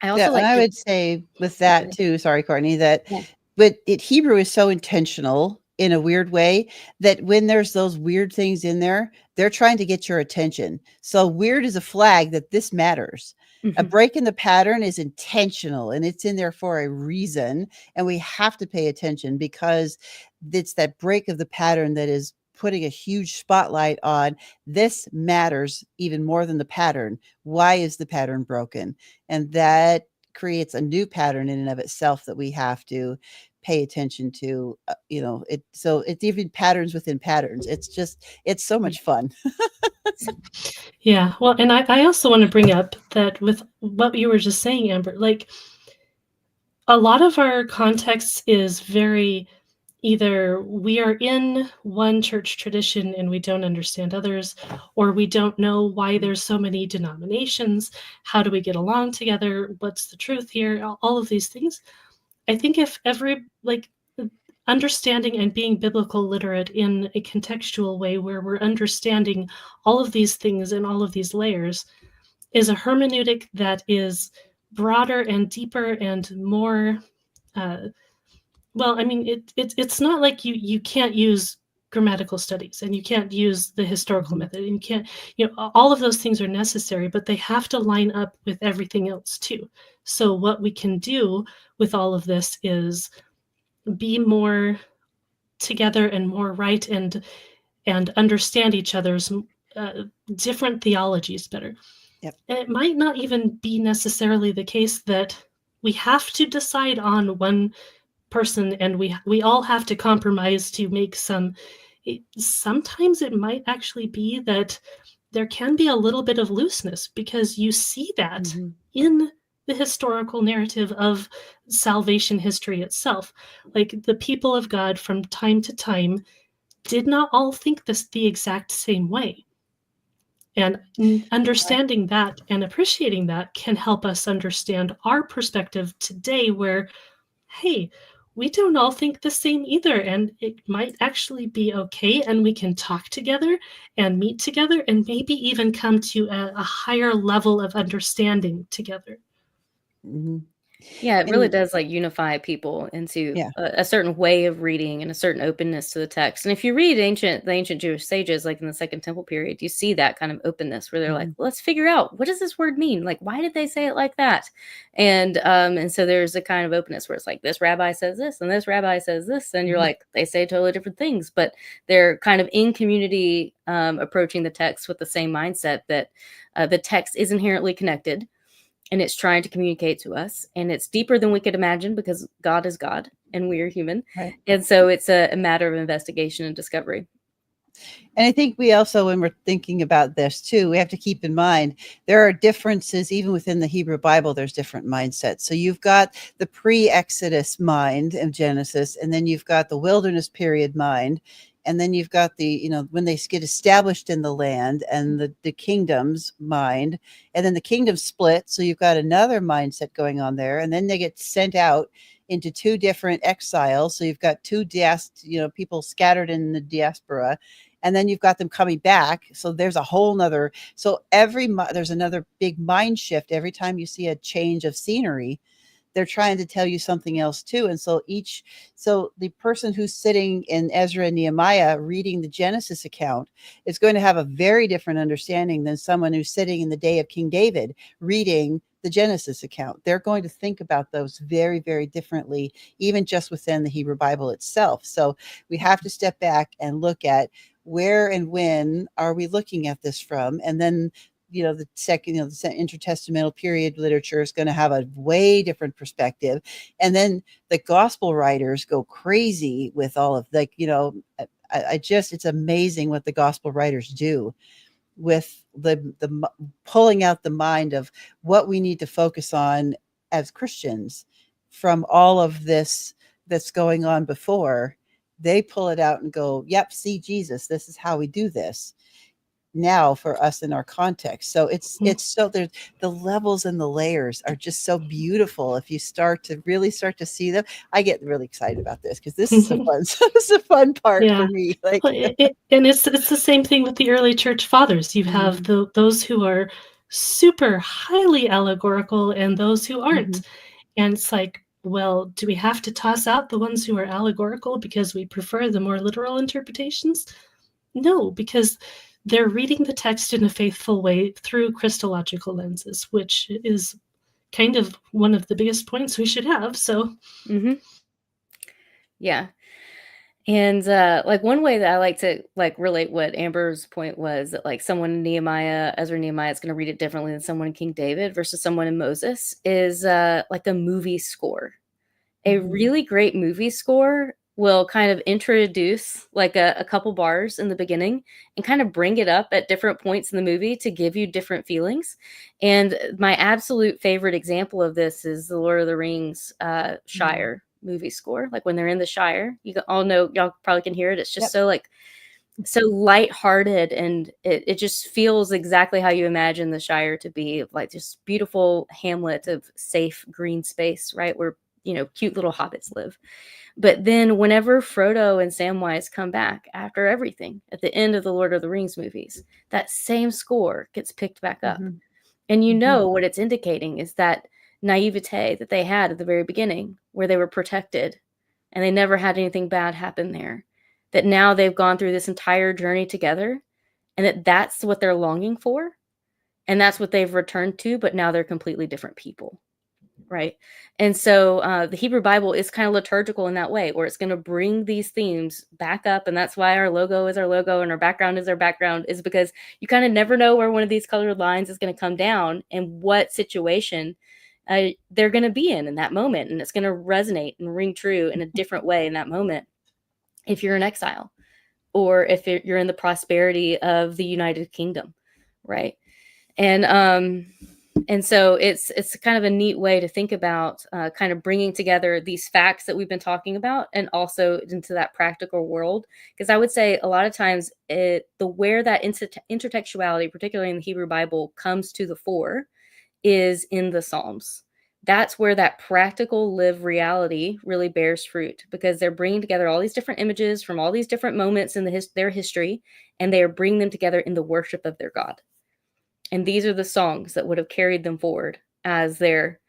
S1: I also
S2: I would say with that too, sorry, Courtney, that but Hebrew is so intentional in a weird way that when there's those weird things in there, they're trying to get your attention. So weird is a flag that this matters. A break in the pattern is intentional, and it's in there for a reason. And we have to pay attention because it's that break of the pattern that is putting a huge spotlight on this matters even more than the pattern. Why is the pattern broken? And that creates a new pattern in and of itself that we have to pay attention to. So it's even patterns within patterns. It's so much fun.
S3: Yeah, well, and I also want to bring up that with what you were just saying, Amber, like a lot of our context is very either we are in one church tradition and we don't understand others, or we don't know why there's so many denominations. How do we get along together? What's the truth here? All of these things. I think if understanding and being biblical literate in a contextual way where we're understanding all of these things and all of these layers is a hermeneutic that is broader and deeper and more it's not like you can't use grammatical studies and you can't use the historical method and you can't, all of those things are necessary, but they have to line up with everything else too. So what we can do with all of this is be more together and more right and understand each other's different theologies better.
S2: Yep.
S3: And it might not even be necessarily the case that we have to decide on one person and we all have to compromise to make sometimes it might actually be that there can be a little bit of looseness because you see that in the historical narrative of salvation history itself. Like the people of God from time to time did not all think the exact same way. And understanding that and appreciating that can help us understand our perspective today where, hey, we don't all think the same either. And it might actually be okay. And we can talk together and meet together and maybe even come to a higher level of understanding together.
S1: Yeah, it really does like unify people into a certain way of reading and a certain openness to the text. And if you read the ancient Jewish sages, like in the Second Temple period, you see that kind of openness where they're like, let's figure out, what does this word mean? Like, why did they say it like that? And so there's a kind of openness where it's like, this rabbi says this and this rabbi says this. And you're like, they say totally different things, but they're kind of in community approaching the text with the same mindset that the text is inherently connected. And it's trying to communicate to us, and it's deeper than we could imagine because God is God and we are human.
S2: Right.
S1: And so it's a matter of investigation and discovery.
S2: And I think we also, when we're thinking about this too, we have to keep in mind there are differences even within the Hebrew Bible. There's different mindsets. So you've got the pre-Exodus mind of Genesis, and then you've got the wilderness period mind, and then you've got the, you know, when they get established in the land, and the kingdoms mind, and then the kingdoms split. So you've got another mindset going on there, and then they get sent out into two different exiles. So you've got two people scattered in the diaspora, and then you've got them coming back. So there's a whole nother, so there's another big mind shift every time you see a change of scenery. They're trying to tell you something else too. And so the person who's sitting in Ezra and Nehemiah reading the Genesis account is going to have a very different understanding than someone who's sitting in the day of King David reading the Genesis account. They're going to think about those very, very differently, even just within the Hebrew Bible itself. So we have to step back and look at where and when are we looking at this from? And then, the second, the intertestamental period literature is going to have a way different perspective. And then the gospel writers go crazy with all of it's amazing what the gospel writers do with the pulling out the mind of what we need to focus on as Christians from all of this that's going on before. They pull it out and go, yep, see Jesus, this is how we do this now for us in our context. So it's so there's the levels and the layers are just so beautiful. If you start to see them, I get really excited about this because this is a fun part for me. Like,
S3: and it's the same thing with the early church fathers. You have those who are super highly allegorical and those who aren't. And it's like, well, do we have to toss out the ones who are allegorical because we prefer the more literal interpretations? No, because they're reading the text in a faithful way through Christological lenses, which is kind of one of the biggest points we should have. So,
S1: yeah. And one way that I like to relate what Amber's point was, that like someone in Ezra Nehemiah is going to read it differently than someone in King David versus someone in Moses is like a movie score. A really great movie score will kind of introduce like a couple bars in the beginning and kind of bring it up at different points in the movie to give you different feelings. And my absolute favorite example of this is the Lord of the Rings Shire movie score. Like when they're in the Shire, you all know, y'all probably can hear it. It's just so lighthearted, and it just feels exactly how you imagine the Shire to be, like this beautiful hamlet of safe green space, right? Where, cute little hobbits live. But then whenever Frodo and Samwise come back after everything at the end of the Lord of the Rings movies, that same score gets picked back up. And what it's indicating is that naivete that they had at the very beginning, where they were protected and they never had anything bad happen there, that now they've gone through this entire journey together, and that's what they're longing for. And that's what they've returned to, but now they're completely different people. Right. And so the Hebrew Bible is kind of liturgical in that way, where it's going to bring these themes back up. And that's why our logo is our logo and our background is our background, is because you kind of never know where one of these colored lines is going to come down and what situation they're going to be in that moment. And it's going to resonate and ring true in a different way in that moment if you're in exile or if you're in the prosperity of the United Kingdom. Right. And so it's kind of a neat way to think about kind of bringing together these facts that we've been talking about and also into that practical world. Because I would say a lot of times where that intertextuality, particularly in the Hebrew Bible, comes to the fore is in the Psalms. That's where that practical live reality really bears fruit, because they're bringing together all these different images from all these different moments in their history, and they are bringing them together in the worship of their God. And these are the songs that would have carried them forward as they're,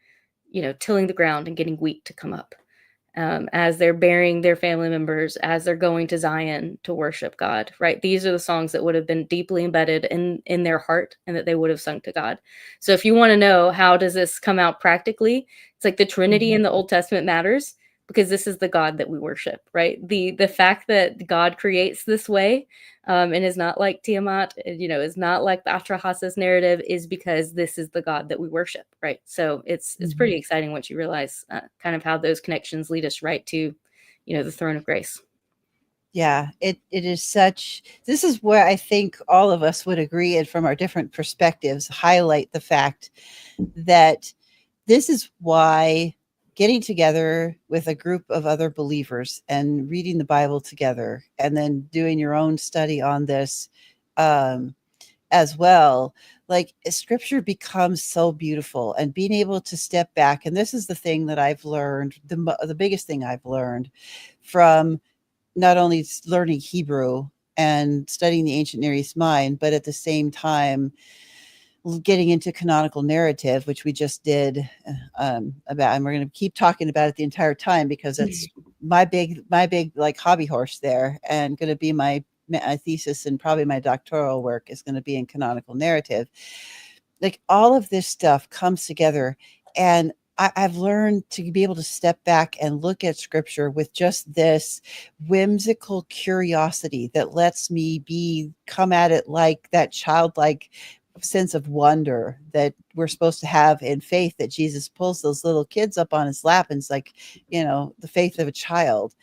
S1: tilling the ground and getting wheat to come up, as they're burying their family members, as they're going to Zion to worship God, right? These are the songs that would have been deeply embedded in their heart and that they would have sung to God. So if you want to know how does this come out practically, it's like the Trinity in the Old Testament matters, because this is the God that we worship, right? The fact that God creates this way and is not like Tiamat, is not like the Atrahasis narrative, is because this is the God that we worship, right? So it's pretty exciting once you realize kind of how those connections lead us right to, the throne of grace.
S2: Yeah, it is such, this is where I think all of us would agree, and from our different perspectives highlight the fact that this is why getting together with a group of other believers and reading the Bible together and then doing your own study on this, um, as well, like scripture becomes so beautiful, and being able to step back. And this is the thing that I've learned, the biggest thing I've learned from not only learning Hebrew and studying the ancient Near East mind, but at the same time getting into canonical narrative, which we just did, about, and we're going to keep talking about it the entire time because it's my big like hobby horse there, and going to be my thesis, and probably my doctoral work is going to be in canonical narrative. Like all of this stuff comes together, and I've learned to be able to step back and look at scripture with just this whimsical curiosity that lets me come at it like that childlike sense of wonder that we're supposed to have in faith, that Jesus pulls those little kids up on his lap, and it's like, the faith of a child.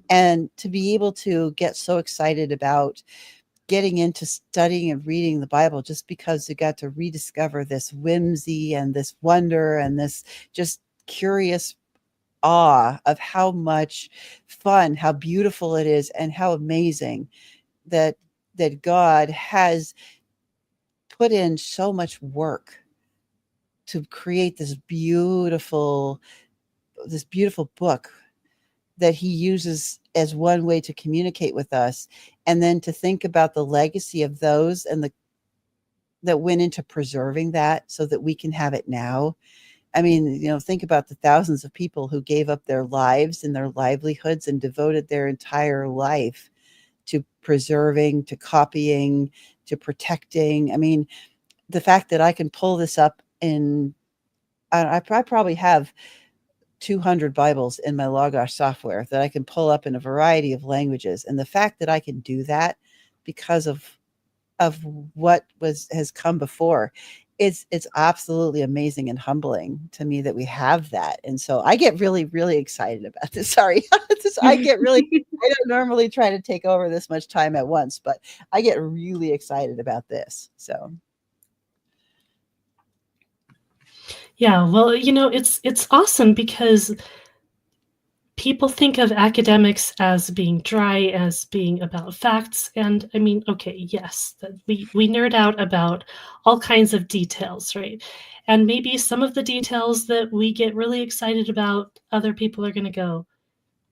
S2: And to be able to get so excited about getting into studying and reading the Bible just because you got to rediscover this whimsy and this wonder and this just curious awe of how much fun, how beautiful it is, and how amazing that God has put in so much work to create this beautiful book that he uses as one way to communicate with us, and then to think about the legacy of those and that went into preserving that so that we can have it now. I mean, think about the thousands of people who gave up their lives and their livelihoods and devoted their entire life to preserving, to copying, to protecting. I mean, the fact that I can pull this up in, I probably have 200 Bibles in my Logos software that I can pull up in a variety of languages. And the fact that I can do that because of what has come before, it's absolutely amazing and humbling to me that we have that. And so I get really, really excited about this. Sorry. I don't normally try to take over this much time at once, but I get really excited about this. So.
S3: Yeah, well, it's awesome because people think of academics as being dry, as being about facts, and I mean, okay, yes, that we nerd out about all kinds of details, right? And maybe some of the details that we get really excited about, other people are going to go,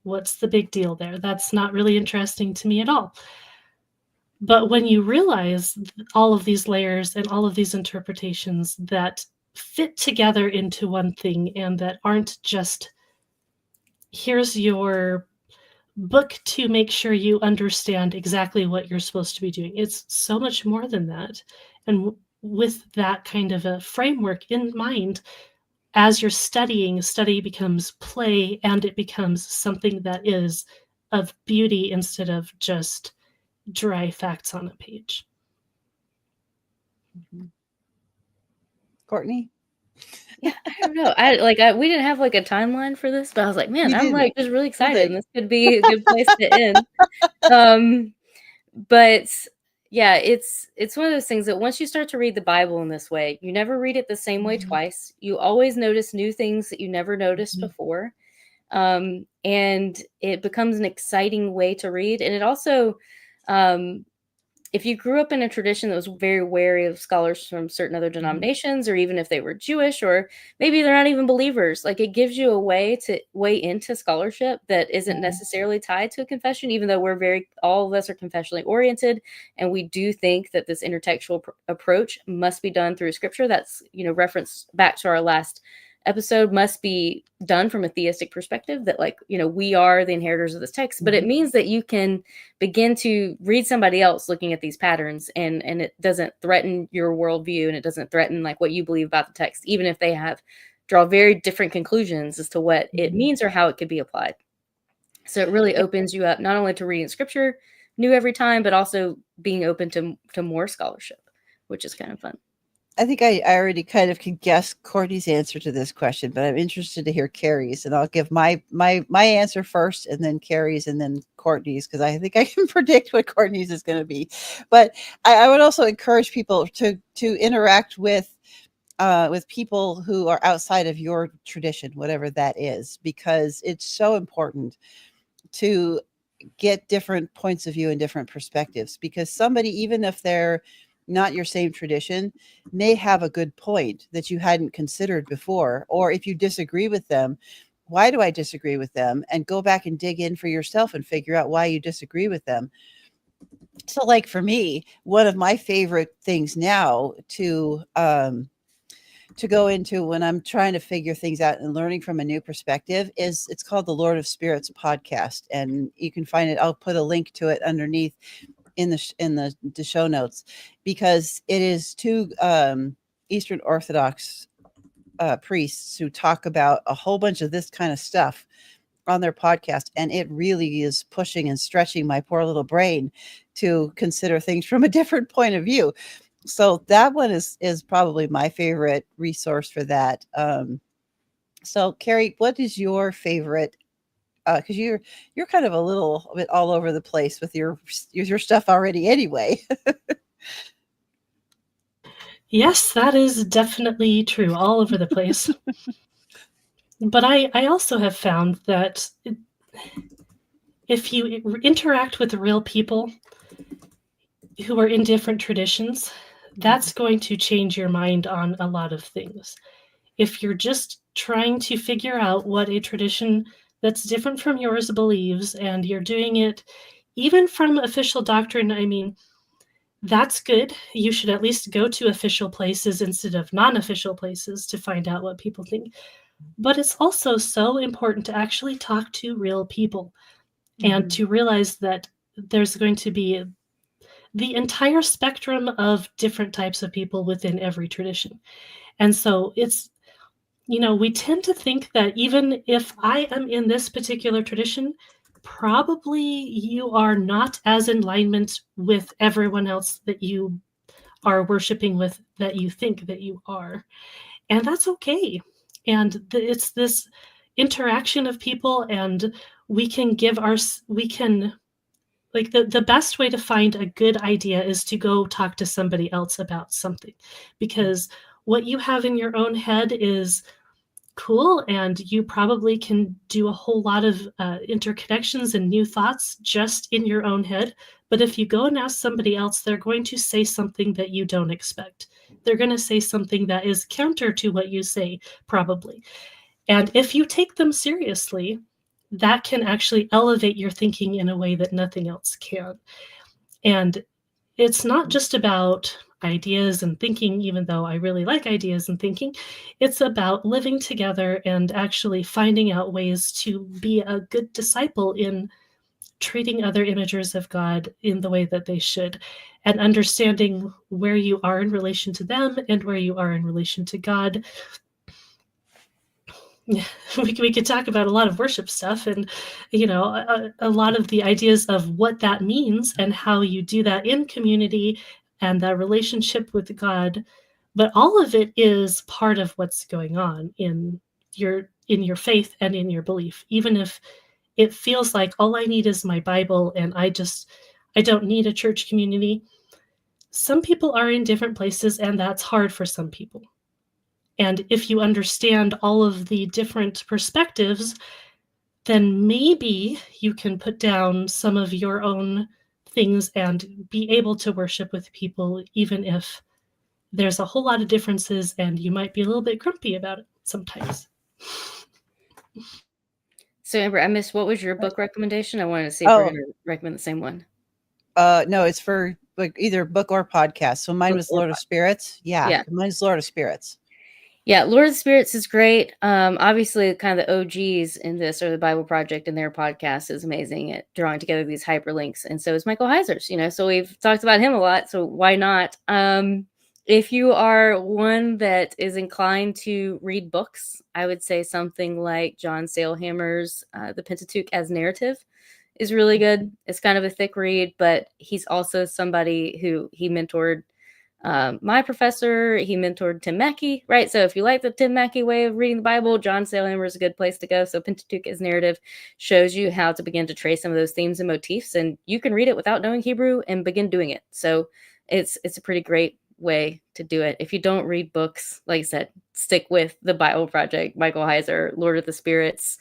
S3: "What's the big deal there? That's not really interesting to me at all." But when you realize all of these layers and all of these interpretations that fit together into one thing, and that aren't just, here's your book to make sure you understand exactly what you're supposed to be doing. It's so much more than that. And with that kind of a framework in mind, as you're studying, study becomes play, and it becomes something that is of beauty instead of just dry facts on a page.
S2: Courtney?
S1: Yeah, I don't know. We didn't have like a timeline for this, but I was like, man, I'm like just really excited, and this could be a good place to end. But yeah, it's one of those things that once you start to read the Bible in this way, you never read it the same way twice. You always notice new things that you never noticed before. And it becomes an exciting way to read. And it also, if you grew up in a tradition that was very wary of scholars from certain other denominations, or even if they were Jewish, or maybe they're not even believers, like it gives you a way into scholarship that isn't necessarily tied to a confession, even though all of us are confessionally oriented. And we do think that this intertextual approach must be done through scripture. That's, referenced back to our last episode, must be done from a theistic perspective, that we are the inheritors of this text. But it means that you can begin to read somebody else looking at these patterns, and it doesn't threaten your worldview, and it doesn't threaten like what you believe about the text, even if they draw very different conclusions as to what it means or how it could be applied. So it really opens you up not only to reading scripture new every time, but also being open to more scholarship, which is kind of fun.
S2: I think I already kind of can guess Courtney's answer to this question, but I'm interested to hear Carrie's, and I'll give my answer first, and then Carrie's, and then Courtney's, because I think I can predict what Courtney's is going to be. But I would also encourage people to interact with people who are outside of your tradition, whatever that is, because it's so important to get different points of view and different perspectives, because somebody, even if they're not your same tradition, may have a good point that you hadn't considered before. Or if you disagree with them, why do I disagree with them? And go back and dig in for yourself and figure out why you disagree with them. So, like for me, one of my favorite things now to go into when I'm trying to figure things out and learning from a new perspective is, it's called the Lord of Spirits podcast, and you can find it. I'll put a link to it underneath in the show notes, because it is two Eastern Orthodox priests who talk about a whole bunch of this kind of stuff on their podcast, and it really is pushing and stretching my poor little brain to consider things from a different point of view. So that one is probably my favorite resource for that. So Carey, what is your favorite? Because you're kind of a little bit all over the place with your stuff already anyway.
S3: Yes, that is definitely true, all over the place. But I also have found that if you interact with real people who are in different traditions, that's going to change your mind on a lot of things. If you're just trying to figure out what a tradition that's different from yours believes, and you're doing it even from official doctrine, I mean, that's good. You should at least go to official places instead of non-official places to find out what people think. But it's also so important to actually talk to real people and to realize that there's going to be the entire spectrum of different types of people within every tradition. And so it's, we tend to think that even if I am in this particular tradition, probably you are not as in alignment with everyone else that you are worshiping with that you think that you are. And that's okay. And it's this interaction of people, and we can like the best way to find a good idea is to go talk to somebody else about something, because what you have in your own head is cool, and you probably can do a whole lot of interconnections and new thoughts just in your own head. But if you go and ask somebody else, they're going to say something that you don't expect. They're going to say something that is counter to what you say, probably. And if you take them seriously, that can actually elevate your thinking in a way that nothing else can. And it's not just about ideas and thinking, even though I really like ideas and thinking. It's about living together and actually finding out ways to be a good disciple in treating other imagers of God in the way that they should, and understanding where you are in relation to them and where you are in relation to God. We could talk about a lot of worship stuff, and a lot of the ideas of what that means and how you do that in community and that relationship with God. But all of it is part of what's going on in your faith and in your belief, even if it feels like all I need is my Bible and I don't need a church community. Some people are in different places, and that's hard for some people. And if you understand all of the different perspectives, then maybe you can put down some of your own things and be able to worship with people, even if there's a whole lot of differences and you might be a little bit grumpy about it sometimes.
S1: So Amber, I missed, what was your book recommendation? I wanted to see if we're going to recommend the same one.
S2: No, it's for like either book or podcast. So mine was Lord of Spirits. Yeah, mine's Lord of Spirits.
S1: Yeah, Lord of the Spirits is great. Obviously, kind of the OGs in this are the Bible Project, and their podcast is amazing at drawing together these hyperlinks. And so is Michael Heiser's, so we've talked about him a lot. So why not? If you are one that is inclined to read books, I would say something like John Sailhammer's The Pentateuch as Narrative is really good. It's kind of a thick read, but he's also somebody who he mentored My professor, he mentored Tim Mackey, right? So if you like the Tim Mackey way of reading the Bible, John Sailhamer is a good place to go. So Pentateuch as narrative shows you how to begin to trace some of those themes and motifs, and you can read it without knowing Hebrew and begin doing it. So it's a pretty great way to do it. If you don't read books, like I said, stick with the Bible Project, Michael Heiser, Lord of the Spirits,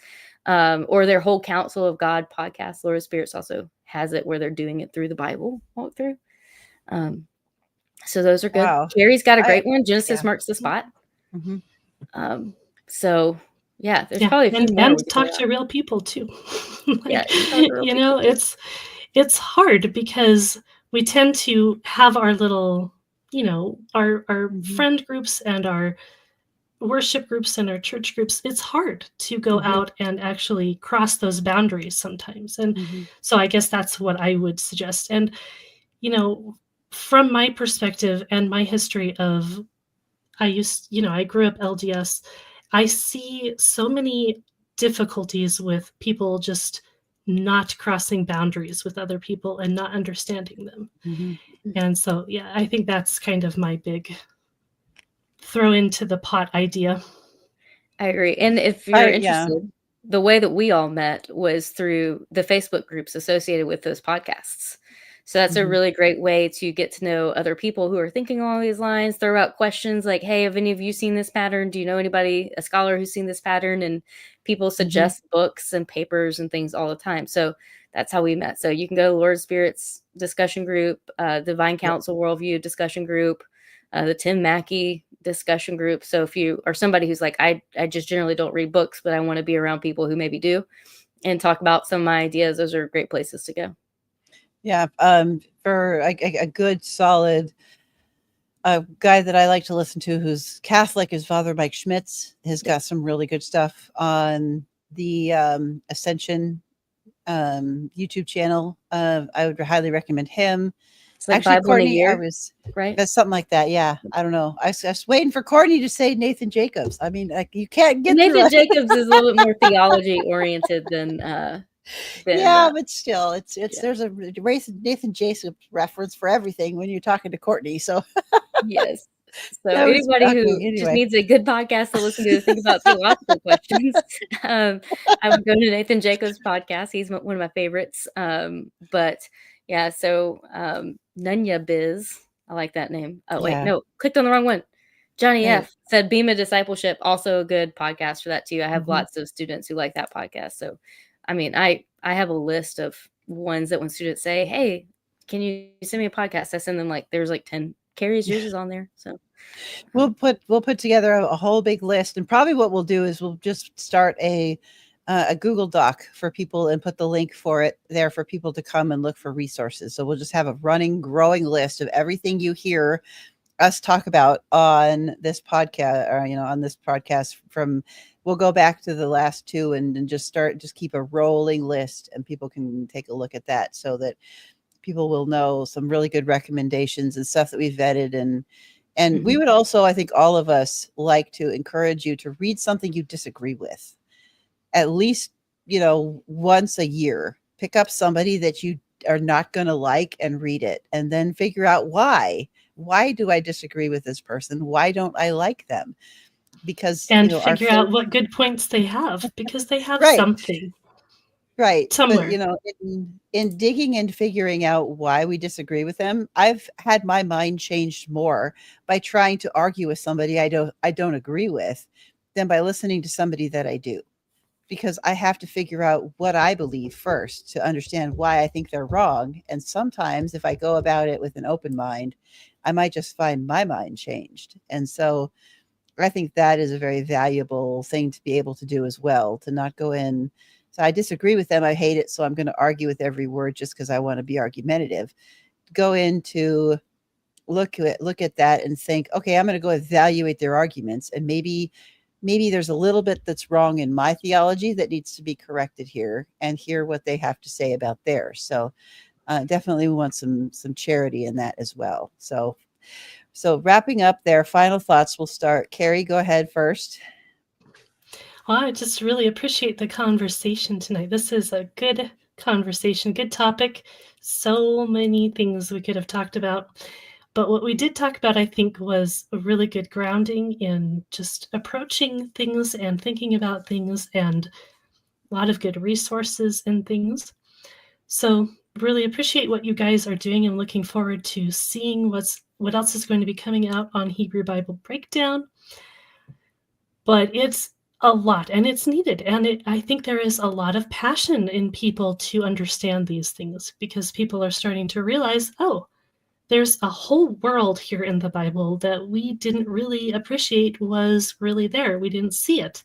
S1: or their whole Council of God podcast. Lord of the Spirits also has it where they're doing it through the Bible walkthrough. So those are good.
S2: Wow.
S1: Carey's got a great one. Genesis
S2: yeah.
S1: Marks the Spot.
S2: Mm-hmm.
S1: So yeah, there's probably a few more.
S3: And
S1: we could
S3: talk
S1: do
S3: to real people too.
S1: Yeah,
S3: you know, it's hard because we tend to have our little, you know, our friend groups and our worship groups and our church groups. It's hard to go out and actually cross those boundaries sometimes. And so I guess that's what I would suggest. And, you know, from my perspective and my history of, I grew up LDS. I see so many difficulties with people just not crossing boundaries with other people and not understanding them. And so, yeah, I think that's kind of my big throw into the pot idea.
S1: I agree. And if you're interested, the way that we all met was through the Facebook groups associated with those podcasts. So that's a really great way to get to know other people who are thinking along these lines, throw out questions like, hey, have any of you seen this pattern? Do you know anybody, a scholar who's seen this pattern? And people suggest books and papers and things all the time. So that's how we met. So you can go to Lord of Spirits discussion group, Divine Council Worldview discussion group, the Tim Mackey discussion group. So if you are somebody who's like, I just generally don't read books, but I want to be around people who maybe do and talk about some of my ideas, those are great places to go.
S2: Yeah. For a good, solid guy that I like to listen to who's Catholic is Father Mike Schmitz. Has got some really good stuff on the Ascension YouTube channel. I would highly recommend him.
S1: It's like
S2: actually,
S1: Bible
S2: Courtney,
S1: in a year, right?
S2: That's something like that. Yeah. I don't know. I was waiting for Courtney to say Nathan Jacobs. I mean, like, you can't get
S1: Nathan Jacobs is a little bit more theology oriented than
S2: but still, there's a Nathan Jacobs reference for everything when you're talking to Courtney. So
S1: yes. So anybody who just needs a good podcast to listen to think about theological questions, I would go to Nathan Jacobs' podcast. He's one of my favorites. But yeah, so Nunya Biz, I like that name. Oh wait, no, clicked on the wrong one. Johnny F said Beam of Discipleship, also a good podcast for that too. I have lots of students who like that podcast. So I mean, I have a list of ones that when students say, hey, can you send me a podcast? I send them there's 10. Carey's, yours is on there. So
S2: we'll put together a whole big list, and probably what we'll do is we'll just start a Google Doc for people and put the link for it there for people to come and look for resources. So we'll just have a growing list of everything you hear us talk about on this podcast, or on this podcast. We'll go back to the last two and just keep a rolling list, and people can take a look at that so that people will know some really good recommendations and stuff that we've vetted. And we would also, I think all of us, like to encourage you to read something you disagree with at least, once a year. Pick up somebody that you are not going to like and read it, and then figure out why do I disagree with this person? Why don't I like them? Because
S3: figure out what good points they have, because they have something.
S2: Right.
S3: Somewhere.
S2: But, in digging and figuring out why we disagree with them, I've had my mind changed more by trying to argue with somebody I don't agree with than by listening to somebody that I do. Because I have to figure out what I believe first to understand why I think they're wrong. And sometimes if I go about it with an open mind, I might just find my mind changed. And so I think that is a very valuable thing to be able to do as well, to not go in. So I disagree with them. I hate it. So I'm going to argue with every word just because I want to be argumentative. Go in to look at that and think, okay, I'm going to go evaluate their arguments. And maybe there's a little bit that's wrong in my theology that needs to be corrected here, and hear what they have to say about theirs. So definitely we want some charity in that as well. So wrapping up there, final thoughts. We'll start. Carey, go ahead first.
S3: Well, I just really appreciate the conversation tonight. This is a good conversation, good topic. So many things we could have talked about. But what we did talk about, I think, was a really good grounding in just approaching things and thinking about things, and a lot of good resources and things. So really appreciate what you guys are doing, and looking forward to seeing what else is going to be coming out on Hebrew Bible Breakdown. But it's a lot, and it's needed. And I think there is a lot of passion in people to understand these things, because people are starting to realize, oh, there's a whole world here in the Bible that we didn't really appreciate was really there. We didn't see it.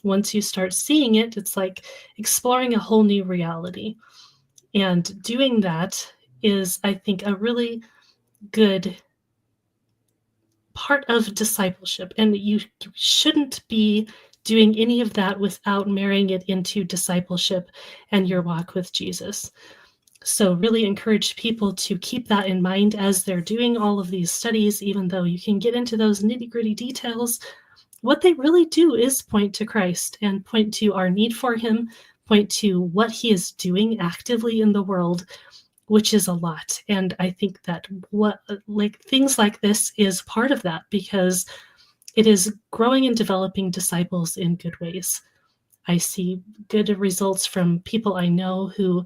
S3: Once you start seeing it, it's like exploring a whole new reality. And doing that is, I think, a really good part of discipleship. And you shouldn't be doing any of that without marrying it into discipleship and your walk with Jesus. So really encourage people to keep that in mind as they're doing all of these studies. Even though you can get into those nitty-gritty details, what they really do is point to Christ and point to our need for him, point to what he is doing actively in the world, which is a lot. And I think that things like this is part of that, because it is growing and developing disciples in good ways. I see good results from people I know who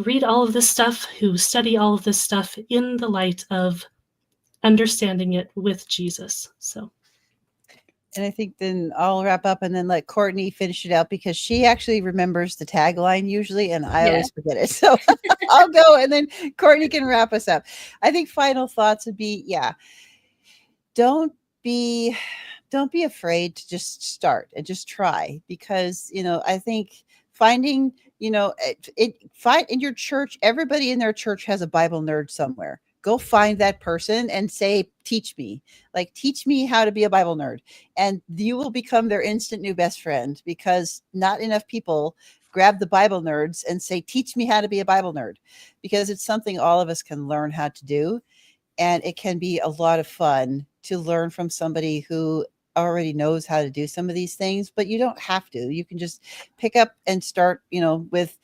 S3: read all of this stuff, who study all of this stuff in the light of understanding it with Jesus. So.
S2: And I think then I'll wrap up and then let Courtney finish it out, because she actually remembers the tagline usually, and I always forget it. So I'll go, and then Courtney can wrap us up. I think final thoughts would be, don't be afraid to just start and just try, because, I think finding, find in your church, everybody in their church has a Bible nerd somewhere. Go find that person and say, teach me how to be a Bible nerd. And you will become their instant new best friend, because not enough people grab the Bible nerds and say, teach me how to be a Bible nerd, because it's something all of us can learn how to do. And it can be a lot of fun to learn from somebody who already knows how to do some of these things, but you don't have to. You can just pick up and start, with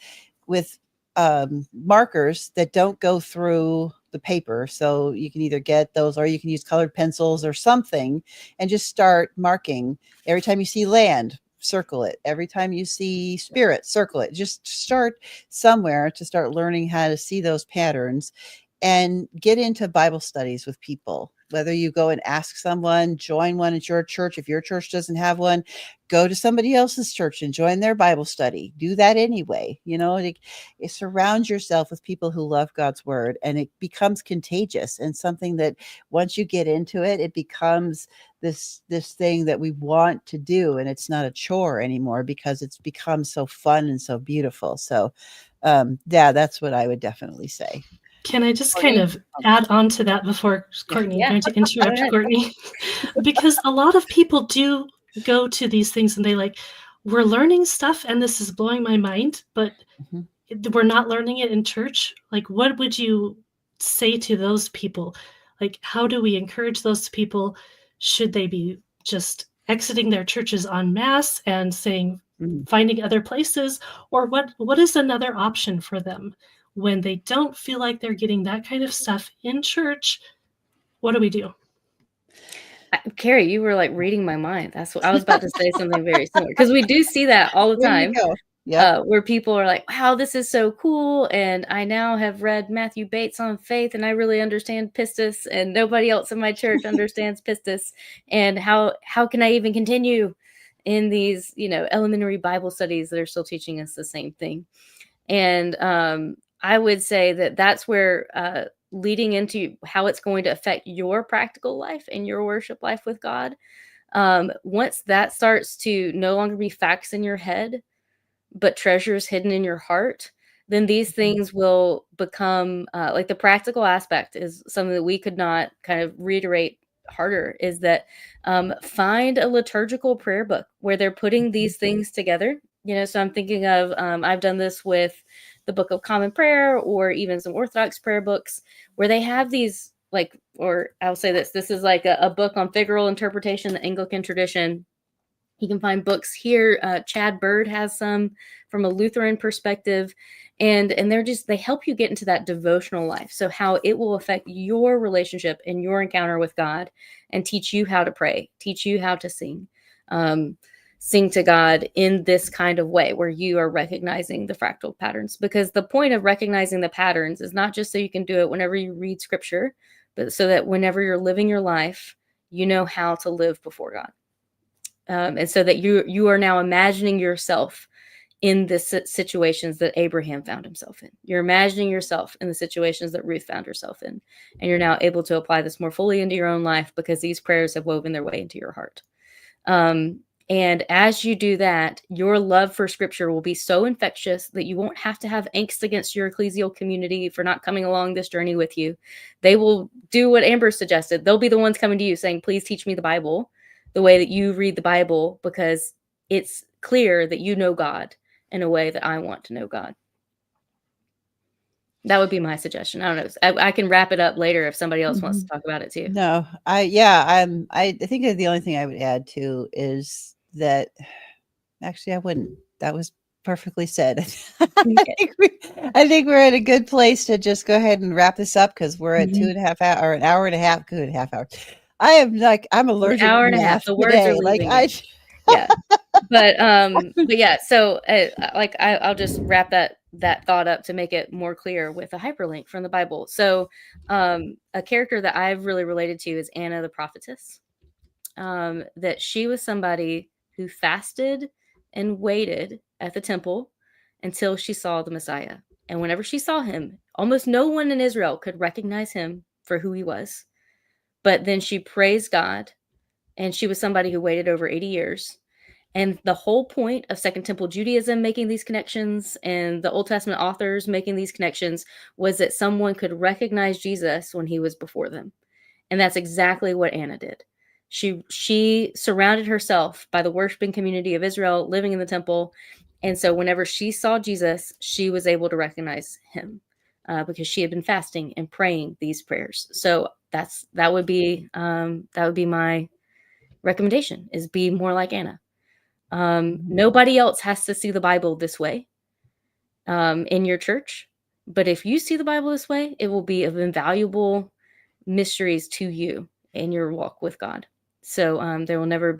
S2: markers that don't go through the paper. So you can either get those, or you can use colored pencils or something, and just start marking. Every time you see land, circle it. Every time you see spirit, circle it. Just start somewhere to start learning how to see those patterns, and get into Bible studies with people. Whether you go and ask someone, join one at your church. If your church doesn't have one, go to somebody else's church and join their Bible study. Do that anyway. It surrounds yourself with people who love God's word, and it becomes contagious, and something that once you get into it, it becomes this thing that we want to do, and it's not a chore anymore, because it's become so fun and so beautiful. So that's what I would definitely say.
S3: Can I just kind of add on to that before Courtney? I'm going to interrupt Courtney, because a lot of people do go to these things and they we're learning stuff and this is blowing my mind, but we're not learning it in church. What would you say to those people? How do we encourage those people? Should they be just exiting their churches en masse and saying, finding other places? Or what is another option for them? When they don't feel like they're getting that kind of stuff in church, what do we do?
S1: Carey, you were reading my mind. That's what I was about to say, something very similar, because we do see that all the time. Where people are like, wow, this is so cool. And I now have read Matthew Bates on faith, and I really understand pistis, and nobody else in my church understands pistis. And how can I even continue in these, elementary Bible studies that are still teaching us the same thing? And I would say that that's where leading into how it's going to affect your practical life and your worship life with God. Once that starts to no longer be facts in your head, but treasures hidden in your heart, then these things will become the practical aspect is something that we could not kind of reiterate harder, is that find a liturgical prayer book where they're putting these things together. So I'm thinking of, I've done this with the Book of Common Prayer, or even some Orthodox prayer books, where they have these or I'll say this is a book on figural interpretation, the Anglican tradition. You can find books here. Chad Bird has some from a Lutheran perspective. And they help you get into that devotional life. So how it will affect your relationship and your encounter with God, and teach you how to pray, teach you how to sing. Sing to God in this kind of way where you are recognizing the fractal patterns, because the point of recognizing the patterns is not just so you can do it whenever you read scripture, but so that whenever you're living your life, you know how to live before God. And so that you are now imagining yourself in the situations that Abraham found himself in. You're imagining yourself in the situations that Ruth found herself in. And you're now able to apply this more fully into your own life because these prayers have woven their way into your heart. And as you do that, your love for scripture will be so infectious that you won't have to have angst against your ecclesial community for not coming along this journey with you. They will do what Amber suggested. They'll be the ones coming to you saying, please teach me the Bible the way that you read the Bible, because it's clear that you know God in a way that I want to know God. That would be my suggestion. I don't know. I can wrap it up later if somebody else wants to talk about it too.
S2: No, I think that the only thing I would add to is that actually I wouldn't. That was perfectly said. I think we're at a good place to just go ahead and wrap this up, because we're at 2.5 hours or an hour and a half. Good half hour. I'm allergic
S1: an hour
S2: to
S1: and a half.
S2: math
S1: The words
S2: today.
S1: are
S2: Like
S1: leaving yeah. But yeah, so I'll just wrap that thought up to make it more clear with a hyperlink from the Bible. So a character that I've really related to is Anna the prophetess. That she was somebody who fasted and waited at the temple until she saw the Messiah. And whenever she saw him, almost no one in Israel could recognize him for who he was. But then she praised God, and she was somebody who waited over 80 years. And the whole point of Second Temple Judaism making these connections and the Old Testament authors making these connections was that someone could recognize Jesus when he was before them. And that's exactly what Anna did. She surrounded herself by the worshiping community of Israel living in the temple. And so whenever she saw Jesus, she was able to recognize him because she had been fasting and praying these prayers. So that would be my recommendation, is be more like Anna. Nobody else has to see the Bible this way in your church. But if you see the Bible this way, it will be of invaluable mysteries to you in your walk with God. So it'll never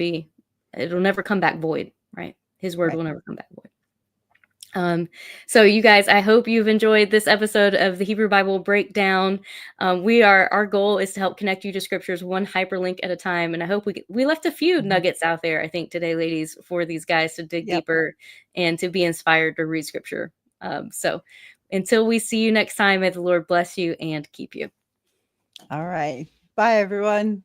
S1: come back void, right? His word will never come back void. So you guys, I hope you've enjoyed this episode of the Hebrew Bible Breakdown. Our goal is to help connect you to scriptures one hyperlink at a time. And I hope we left a few nuggets out there, I think, today, ladies, for these guys to dig deeper and to be inspired to read scripture. So until we see you next time, may the Lord bless you and keep you.
S2: All right. Bye, everyone.